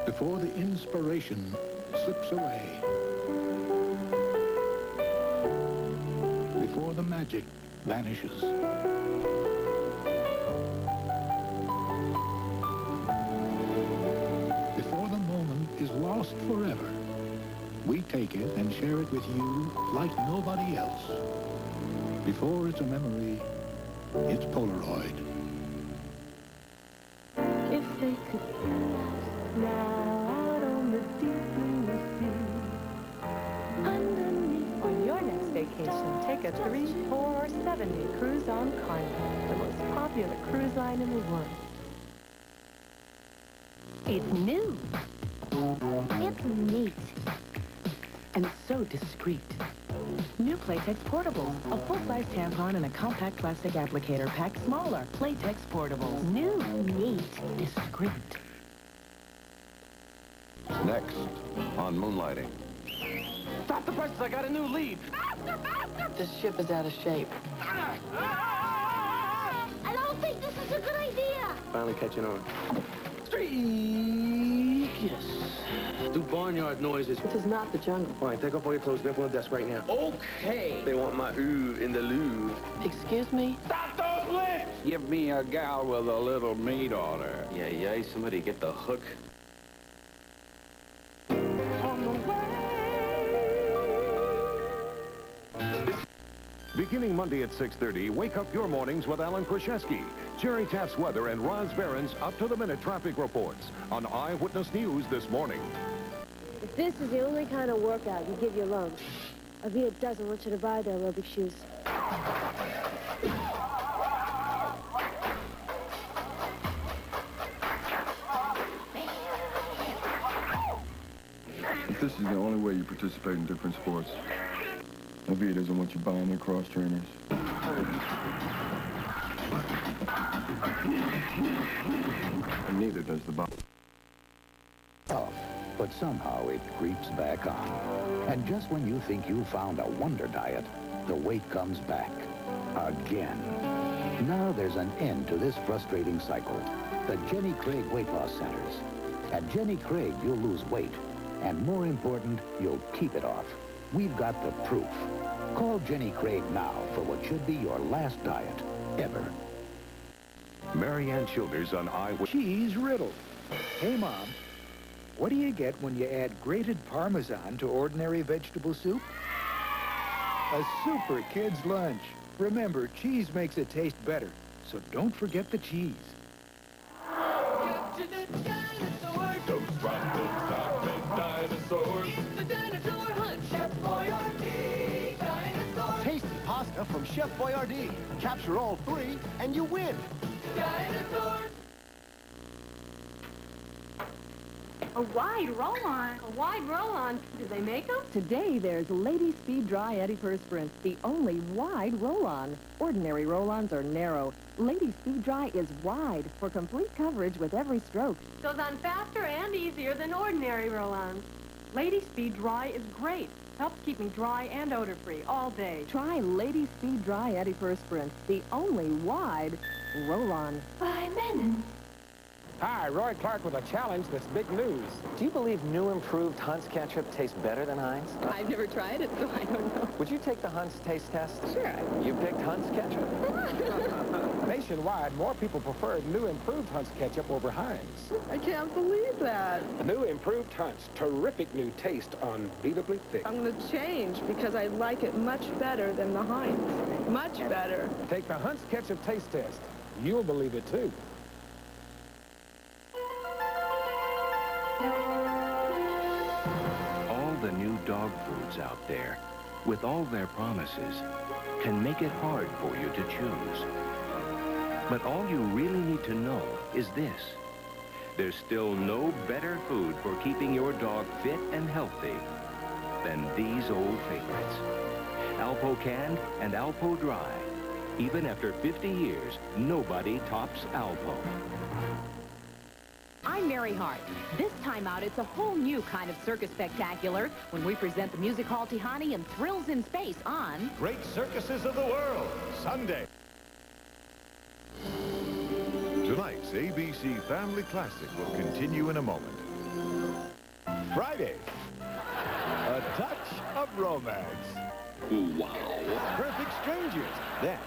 Before the inspiration slips away. Before the magic vanishes. Before the moment is lost forever. We take it and share it with you like nobody else. Before it's a memory, it's Polaroid. If they could now out on the deep blue sea, underneath. On your next vacation, take a 3, 4, or 7-day cruise on Carnival, the most popular cruise line in the world. It's new. It's neat. And so discreet. New Playtex Portables. A full-size tampon and a compact plastic applicator packed smaller. Playtex Portables. New, neat. Discreet. Next on Moonlighting. Stop the presses, I got a new lead. This ship is out of shape. I don't think this is a good idea. Finally catching on. Streak, yes. Do barnyard noises. This is not the jungle. All right, take off all your clothes. Get up on the desk right now. Okay. They want my ooh in the Louvre. Excuse me? Stop those lips! Give me a gal with a little meat on her. Yeah, somebody get the hook. Beginning Monday at 6:30, wake up your mornings with Alan Kraszewski, Jerry Taft's weather, and Roz Barron's up-to-the-minute traffic reports on Eyewitness News this morning. If this is the only kind of workout you give your lungs, Avia doesn't want you to buy their aerobic shoes. If this is the only way you participate in different sports, Avia doesn't want you buying their cross trainers. And neither does the box. Tough, but somehow it creeps back on. And just when you think you've found a wonder diet, the weight comes back. Again. Now there's an end to this frustrating cycle. The Jenny Craig Weight Loss Centers. At Jenny Craig, you'll lose weight. And more important, you'll keep it off. We've got the proof. Call Jenny Craig now for what should be your last diet ever. Marianne Childers on Eyewitness. Cheese riddle. Hey, Mom, what do you get when you add grated Parmesan to ordinary vegetable soup? A super kid's lunch. Remember, cheese makes it taste better, so don't forget the cheese. Those rotten, talking dinosaurs. The dinosaur hunt, Chef Boyardee. Dinosaur. Tasty pasta from Chef Boyardee. Capture all three, and you win. Dinosaurs. A wide roll-on. A wide roll-on. Do they make them? Today, there's Lady Speed Dry Antiperspirant, the only wide roll-on. Ordinary roll-ons are narrow. Lady Speed Dry is wide for complete coverage with every stroke. Goes on faster and easier than ordinary roll-ons. Lady Speed Dry is great. Helps keep me dry and odor-free all day. Try Lady Speed Dry Antiperspirant, the only wide roll-on. By Menon. Hi, Roy Clark with a challenge that's big news. Do you believe new improved Hunt's ketchup tastes better than Heinz? I've never tried it, so I don't know. Would you take the Hunt's taste test? Sure. You picked Hunt's ketchup. Nationwide, more people prefer new improved Hunt's ketchup over Heinz. I can't believe that. New improved Hunt's, terrific new taste, unbeatably thick. I'm going to change because I like it much better than the Heinz. Much better. Take the Hunt's ketchup taste test. You'll believe it, too. All the new dog foods out there, with all their promises, can make it hard for you to choose. But all you really need to know is this. There's still no better food for keeping your dog fit and healthy than these old favorites. Alpo Canned and Alpo Dry. Even after 50 years, nobody tops Alpo. I'm Mary Hart. This time out, it's a whole new kind of circus spectacular when we present the Music Hall Tihani and Thrills in Space on Great Circuses of the World, Sunday. Tonight's ABC Family Classic will continue in a moment. Friday, a touch of romance. Wow. Perfect Strangers. Then,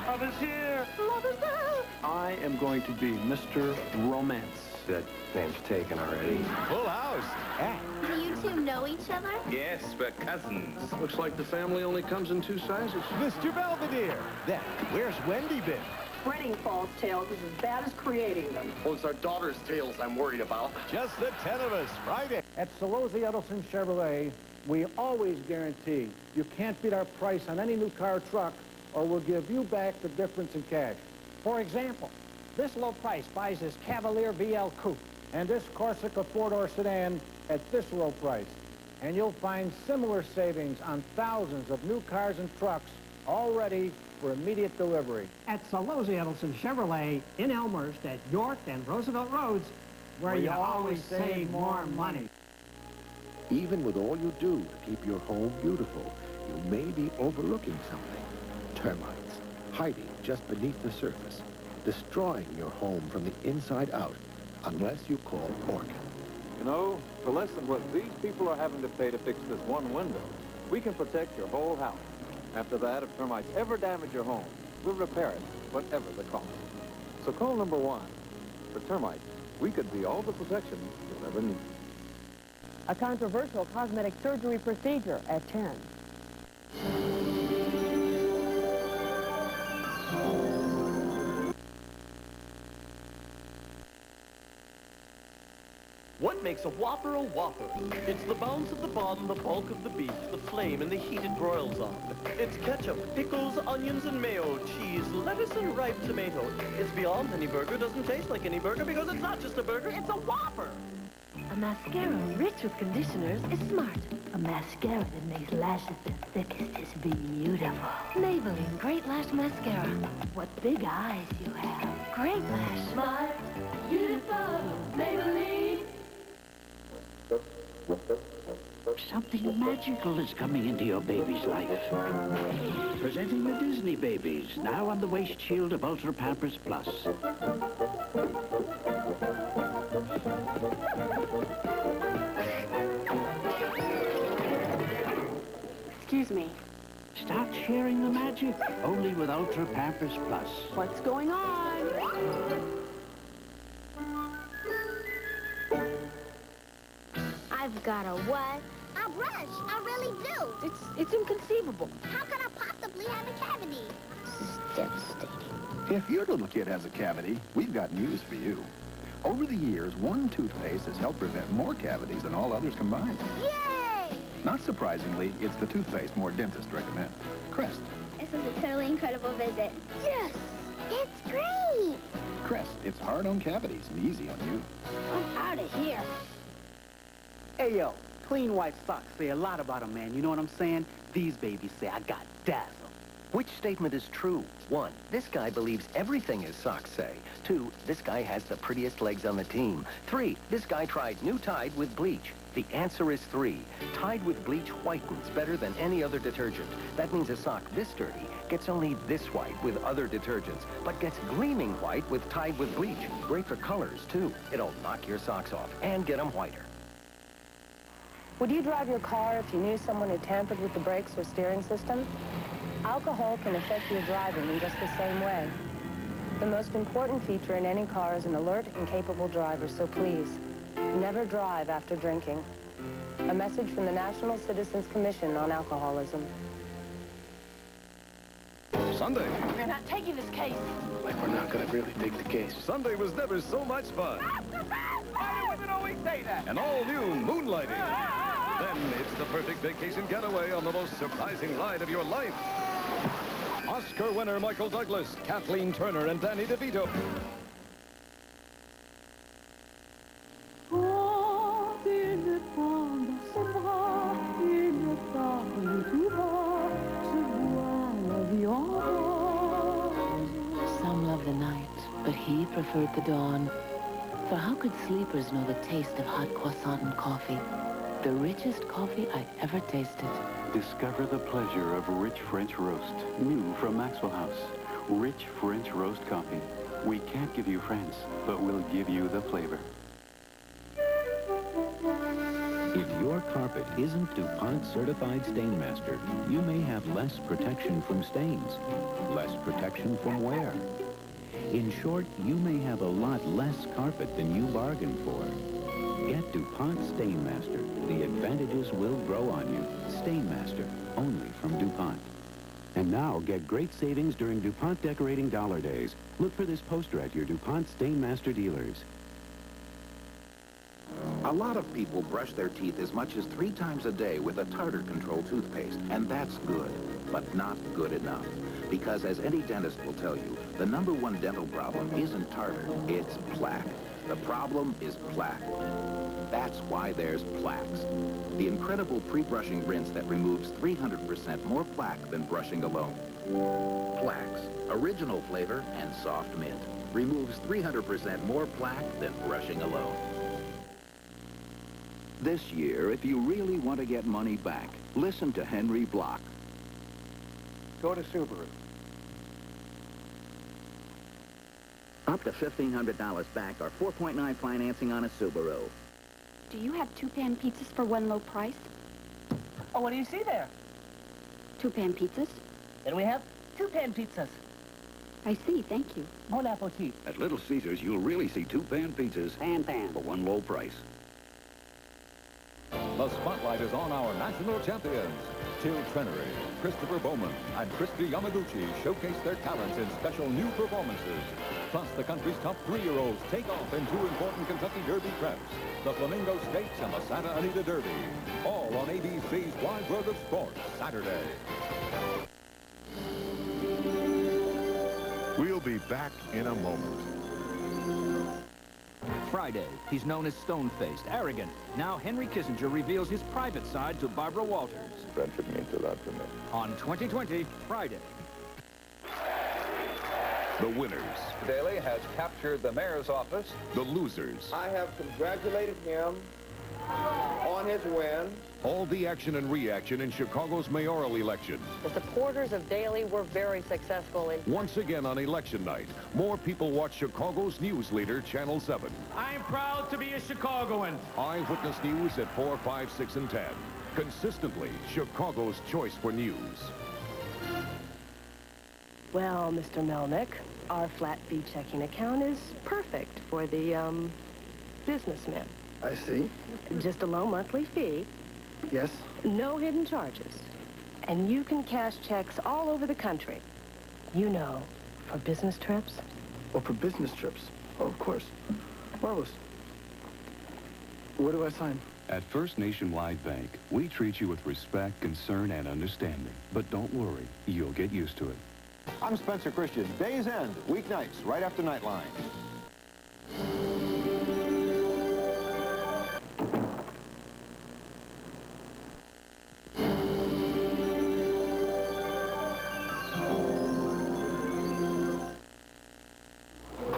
Mother's here. Mother's there. I am going to be Mr. Romance. That name's taken already. Full House. And Do you two know each other? Yes, we're cousins. Looks like the family only comes in 2 sizes. Mr. Belvedere. Then, Where's Wendy Been? Spreading false tales is as bad as creating them. Well, it's our daughter's tales I'm worried about. Just the 10 of us. Friday. At Solozzi Edelson Chevrolet, we always guarantee you can't beat our price on any new car or truck, or we'll give you back the difference in cash. For example, this low price buys this Cavalier VL Coupe. and this Corsica four-door sedan at this low price. And you'll find similar savings on thousands of new cars and trucks all ready for immediate delivery. At Solosi Edelson Chevrolet in Elmhurst at York and Roosevelt Roads, where you always save more money. Even with all you do to keep your home beautiful, you may be overlooking something. Termites, hiding just beneath the surface, destroying your home from the inside out, unless you call Orkin. You know, for less than what these people are having to pay to fix this one window, we can protect your whole house. After that, if termites ever damage your home, we'll repair it, whatever the cost. So call number 1. For termites, we could be all the protection you'll ever need. A controversial cosmetic surgery procedure at 10. What makes a Whopper a Whopper? It's the bones of the bun, the bulk of the beef, the flame, and the heat it broils on. It's ketchup, pickles, onions, and mayo, cheese, lettuce, and ripe tomato. It's beyond any burger, doesn't taste like any burger because it's not just a burger, it's a Whopper! A mascara rich with conditioners is smart. A mascara that makes lashes the thickest is beautiful. Maybelline Great Lash Mascara. What big eyes you have. Great Lash. Smart, beautiful, Maybelline. Something magical is coming into your baby's life. Presenting the Disney Babies, now on the waist shield of Ultra Pampers Plus. Excuse me. Start sharing the magic, only with Ultra Pampers Plus. What's going on? I've got a what? A brush. I really do. It's inconceivable. How can I possibly have a cavity? This is devastating. If your little kid has a cavity, we've got news for you. Over the years, one toothpaste has helped prevent more cavities than all others combined. Yay! Not surprisingly, it's the toothpaste more dentists recommend. Crest. This is a totally incredible visit. Yes! It's great! Crest. It's hard on cavities and easy on you. I'm out of here. Hey, yo, clean white socks say a lot about a man, you know what I'm saying? These babies say I got dazzle. Which statement is true? 1, this guy believes everything his socks say. 2, this guy has the prettiest legs on the team. 3, this guy tried new Tide with bleach. The answer is 3. Tide with bleach whitens better than any other detergent. That means a sock this dirty gets only this white with other detergents, but gets gleaming white with Tide with bleach. Great for colors, too. It'll knock your socks off and get them whiter. Would you drive your car if you knew someone had tampered with the brakes or steering system? Alcohol can affect your driving in just the same way. The most important feature in any car is an alert and capable driver, so please, never drive after drinking. A message from the National Citizens Commission on Alcoholism. Sunday. We're not taking this case. Like we're not going to really take the case. Sunday was never so much fun. Why does it always say that? An all-new Moonlighting. Then it's the perfect vacation getaway on the most surprising ride of your life. Oscar winner Michael Douglas, Kathleen Turner, and Danny DeVito. Some love the night, but he preferred the dawn. For how could sleepers know the taste of hot croissant and coffee? The richest coffee I ever tasted. Discover the pleasure of rich French roast, new from Maxwell House. Rich French roast coffee. We can't give you France, but we'll give you the flavor. If your carpet isn't DuPont Certified Stain Master, you may have less protection from stains. Less protection from wear. In short, you may have a lot less carpet than you bargained for. Get DuPont Stain Master. The advantages will grow on you. Stain Master, only from DuPont. And now, get great savings during DuPont Decorating Dollar Days. Look for this poster at your DuPont Stain Master dealers. A lot of people brush their teeth as much as 3 times a day with a tartar control toothpaste, and that's good, but not good enough. Because as any dentist will tell you, the #1 dental problem isn't tartar, it's plaque. The problem is plaque. That's why there's Plaques, the incredible pre-brushing rinse that removes 300% more plaque than brushing alone. Plaques, original flavor and soft mint, removes 300% more plaque than brushing alone. This year, if you really want to get money back, listen to Henry Block. Go to Subaru. Up to $1,500 back or 4.9 financing on a Subaru. Do you have 2-pan pizzas for one low price? Oh, what do you see there? 2-pan pizzas? Then we have 2-pan pizzas. I see, thank you. Bon appetit. At Little Caesars, you'll really see 2-pan pizzas. Pan. For one low price. The spotlight is on our national champions. Till Trenery, Christopher Bowman, and Christy Yamaguchi showcase their talents in special new performances. Plus, the country's top 3-year-olds take off in 2 important Kentucky Derby preps, the Flamingo Stakes and the Santa Anita Derby. All on ABC's Wide World of Sports, Saturday. We'll be back in a moment. Friday, he's known as stone-faced, arrogant. Now Henry Kissinger reveals his private side to Barbara Walters. Friendship means a lot to me. On 2020, Friday. The winners. Daley has captured the mayor's office. The losers. I have congratulated him on his win. All the action and reaction in Chicago's mayoral election. The supporters of Daley were very successful in... Once again on election night, more people watch Chicago's news leader, Channel 7. I'm proud to be a Chicagoan. Eyewitness News at 4, 5, 6, and 10. Consistently, Chicago's choice for news. Well, Mr. Melnick, our flat fee checking account is perfect for the, businessman. I see. Just a low monthly fee. Yes? No hidden charges. And you can cash checks all over the country. You know, for business trips. Oh, for business trips. Oh, of course. Marvelous. Where do I sign? At First Nationwide Bank, we treat you with respect, concern, and understanding. But don't worry, you'll get used to it. I'm Spencer Christian. Days End, weeknights, right after Nightline.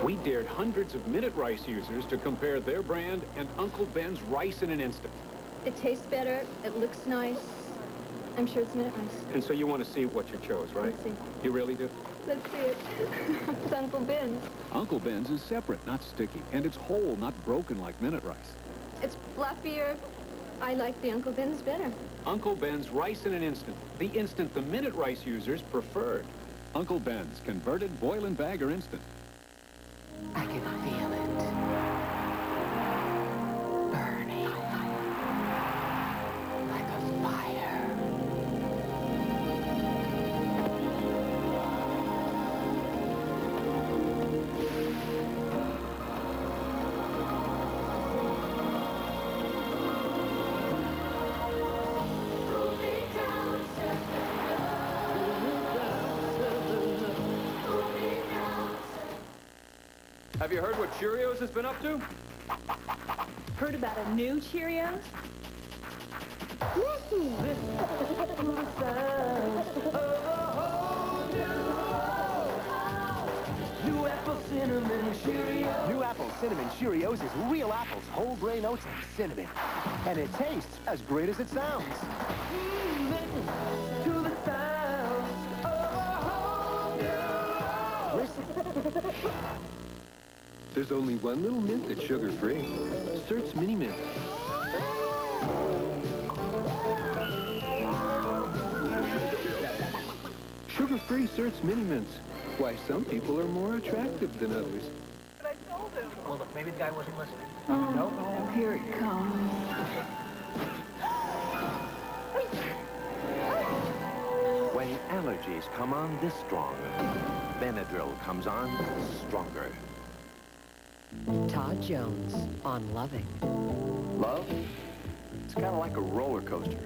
We dared hundreds of Minute Rice users to compare their brand and Uncle Ben's rice in an instant. It tastes better. It looks nice. I'm sure it's Minute Rice. And so you want to see what you chose, right? Let's see. You really do? Let's see it. It's Uncle Ben's. Uncle Ben's is separate, not sticky, and it's whole, not broken like Minute Rice. It's fluffier. I like the Uncle Ben's better. Uncle Ben's rice in an instant. The instant the Minute Rice users preferred. Uncle Ben's, converted, boil and bag or instant. I can feel it. Burning. Like a fire. Have you heard what Cheerios has been up to? Heard about a new Cheerios? New apple cinnamon Cheerios. New apple cinnamon Cheerios is real apples, whole grain oats, and cinnamon. And it tastes as great as it sounds. To the sound There's only one little mint that's sugar-free. Cert's Mini Mint. Sugar-free Cert's Mini Mints. Why, some people are more attractive than others. But I told him. Well, look, maybe the guy wasn't listening. Oh, here it comes. When allergies come on this strong, Benadryl comes on stronger. Todd Jones on Loving. Love? It's kind of like a roller coaster.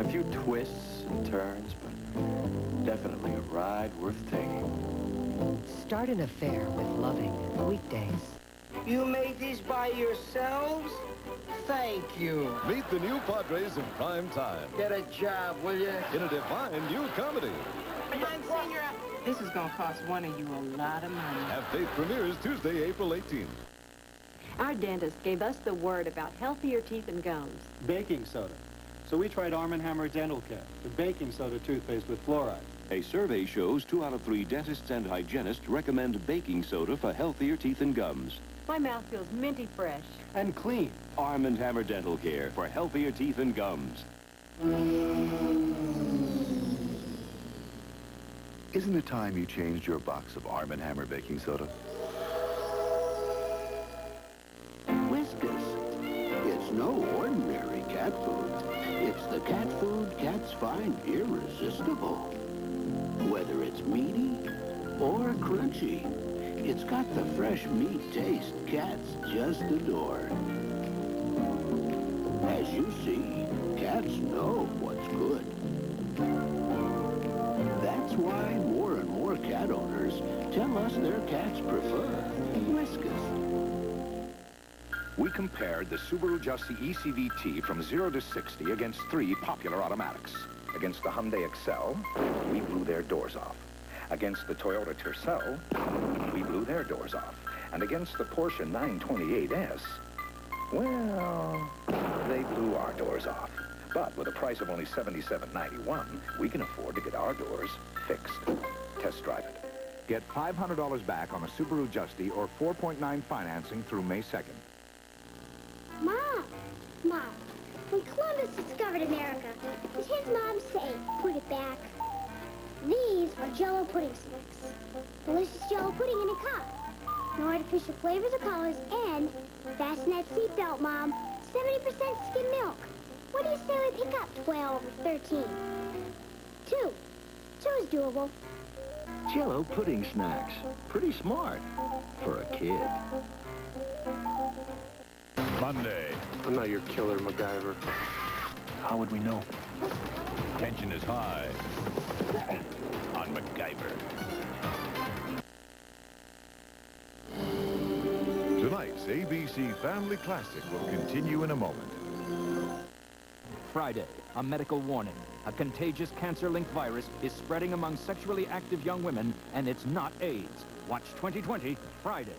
A few twists and turns, but definitely a ride worth taking. Start an affair with Loving. Weekdays. You made these by yourselves? Thank you. Meet the new Padres in prime time. Get a job, will you? In a divine new comedy. Monsignor, this is going to cost one of you a lot of money. Have Faith premieres Tuesday, April 18th. Our dentist gave us the word about healthier teeth and gums. Baking soda. So we tried Arm & Hammer Dental Care, the baking soda toothpaste with fluoride. A survey shows 2 out of 3 dentists and hygienists recommend baking soda for healthier teeth and gums. My mouth feels minty fresh. And clean. Arm & Hammer Dental Care for healthier teeth and gums. Isn't it time you changed your box of Arm & Hammer baking soda? Whiskas. It's no ordinary cat food. It's the cat food cats find irresistible. Whether it's meaty or crunchy, it's got the fresh meat taste cats just adore. As you see, cats know what's good. That's why more and more cat owners tell us their cats prefer Whiskas. We compared the Subaru Justy ECVT from 0 to 60 against 3 popular automatics. Against the Hyundai Excel, we blew their doors off. Against the Toyota Tercel, we blew their doors off. And against the Porsche 928S, well, they blew our doors off. But with a price of only $77.91, we can afford to get our doors fixed. Test drive it. Get $500 back on a Subaru Justy or 4.9 financing through May 2nd. Mom, when Columbus discovered America, did his mom say, put it back? These are Jell-O pudding sticks. Delicious Jell-O pudding in a cup. No artificial flavors or colors, and fasten that seatbelt, Mom. 70% skim milk. What do you say we pick up 12 or 13? 2. 2 is doable. Jell-O pudding snacks. Pretty smart for a kid. Monday. I'm not your killer, MacGyver. How would we know? Tension is high on MacGyver. Tonight's ABC Family Classic will continue in a moment. Friday, a medical warning. A contagious cancer-linked virus is spreading among sexually active young women, and it's not AIDS. Watch 2020 Friday.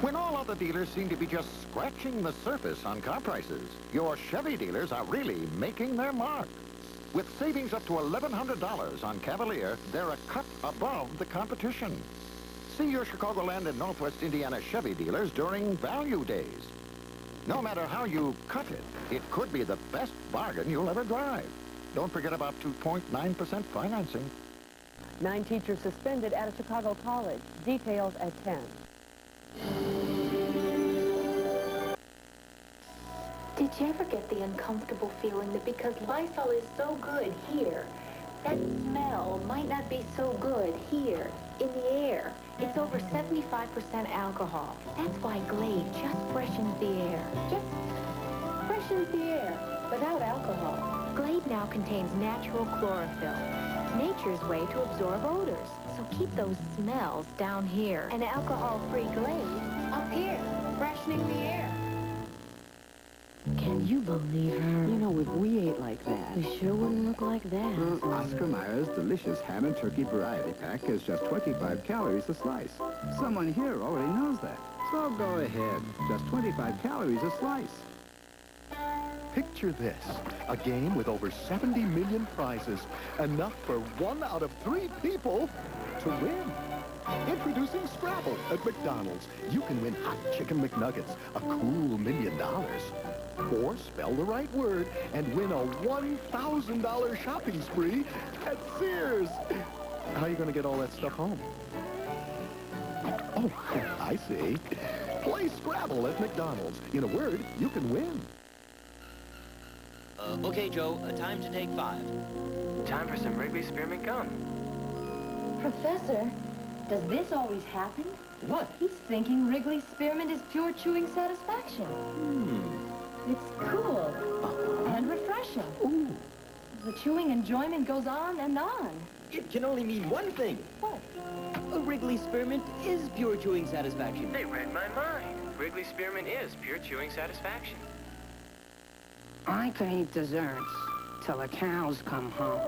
When all other dealers seem to be just scratching the surface on car prices, your Chevy dealers are really making their mark. With savings up to $1,100 on Cavalier, they're a cut above the competition. See your Chicagoland and Northwest Indiana Chevy dealers during Value Days. No matter how you cut it, it could be the best bargain you'll ever drive. Don't forget about 2.9% financing. 9 teachers suspended at a Chicago college. Details at 10. Did you ever get the uncomfortable feeling that because Lysol is so good here, that smell might not be so good here, in the air? It's over 75% alcohol. That's why Glade just freshens the air. Just freshens the air without alcohol. Glade now contains natural chlorophyll, nature's way to absorb odors. So keep those smells down here. And alcohol-free Glade up here, freshening the air. Can you believe her? You know, if we ate like that, we sure wouldn't look like that. Oscar Mayer's delicious ham and turkey variety pack is just 25 calories a slice. Someone here already knows that. So go ahead. Just 25 calories a slice. Picture this, a game with over 70 million prizes, enough for 1 out of 3 people to win. Introducing Scrabble at McDonald's. You can win hot chicken McNuggets, a cool $1 million. Or spell the right word and win a $1,000 shopping spree at Sears. How are you going to get all that stuff home? Oh, I see. Play Scrabble at McDonald's. In a word, you can win. Okay, Joe, time to take 5. Time for some Wrigley Spearmint gum. Professor, does this always happen? What? He's thinking Wrigley Spearmint is pure chewing satisfaction. It's cool and refreshing. The chewing enjoyment goes on and on. It can only mean one thing. What? A Wrigley Spearmint is pure chewing satisfaction. They read my mind. Wrigley Spearmint is pure chewing satisfaction. I can eat desserts till the cows come home.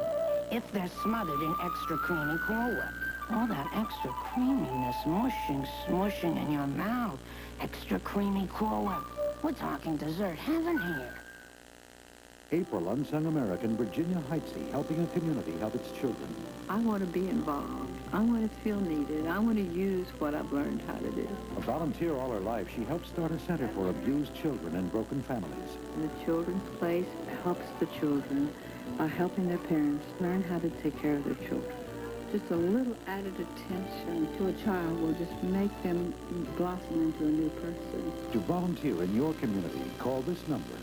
If they're smothered in extra creamy Cool Whip. All that extra creaminess smushing in your mouth. Extra creamy Cool Whip. We're talking dessert heaven here. April Unsung American Virginia Heightsey, helping a community help its children. I want to be involved. I want to feel needed. I want to use what I've learned how to do. A volunteer all her life, she helped start a center for abused children and broken families. And the Children's Place helps the children by helping their parents learn how to take care of their children. Just a little added attention to a child will just make them blossom into a new person. To volunteer in your community, call this number,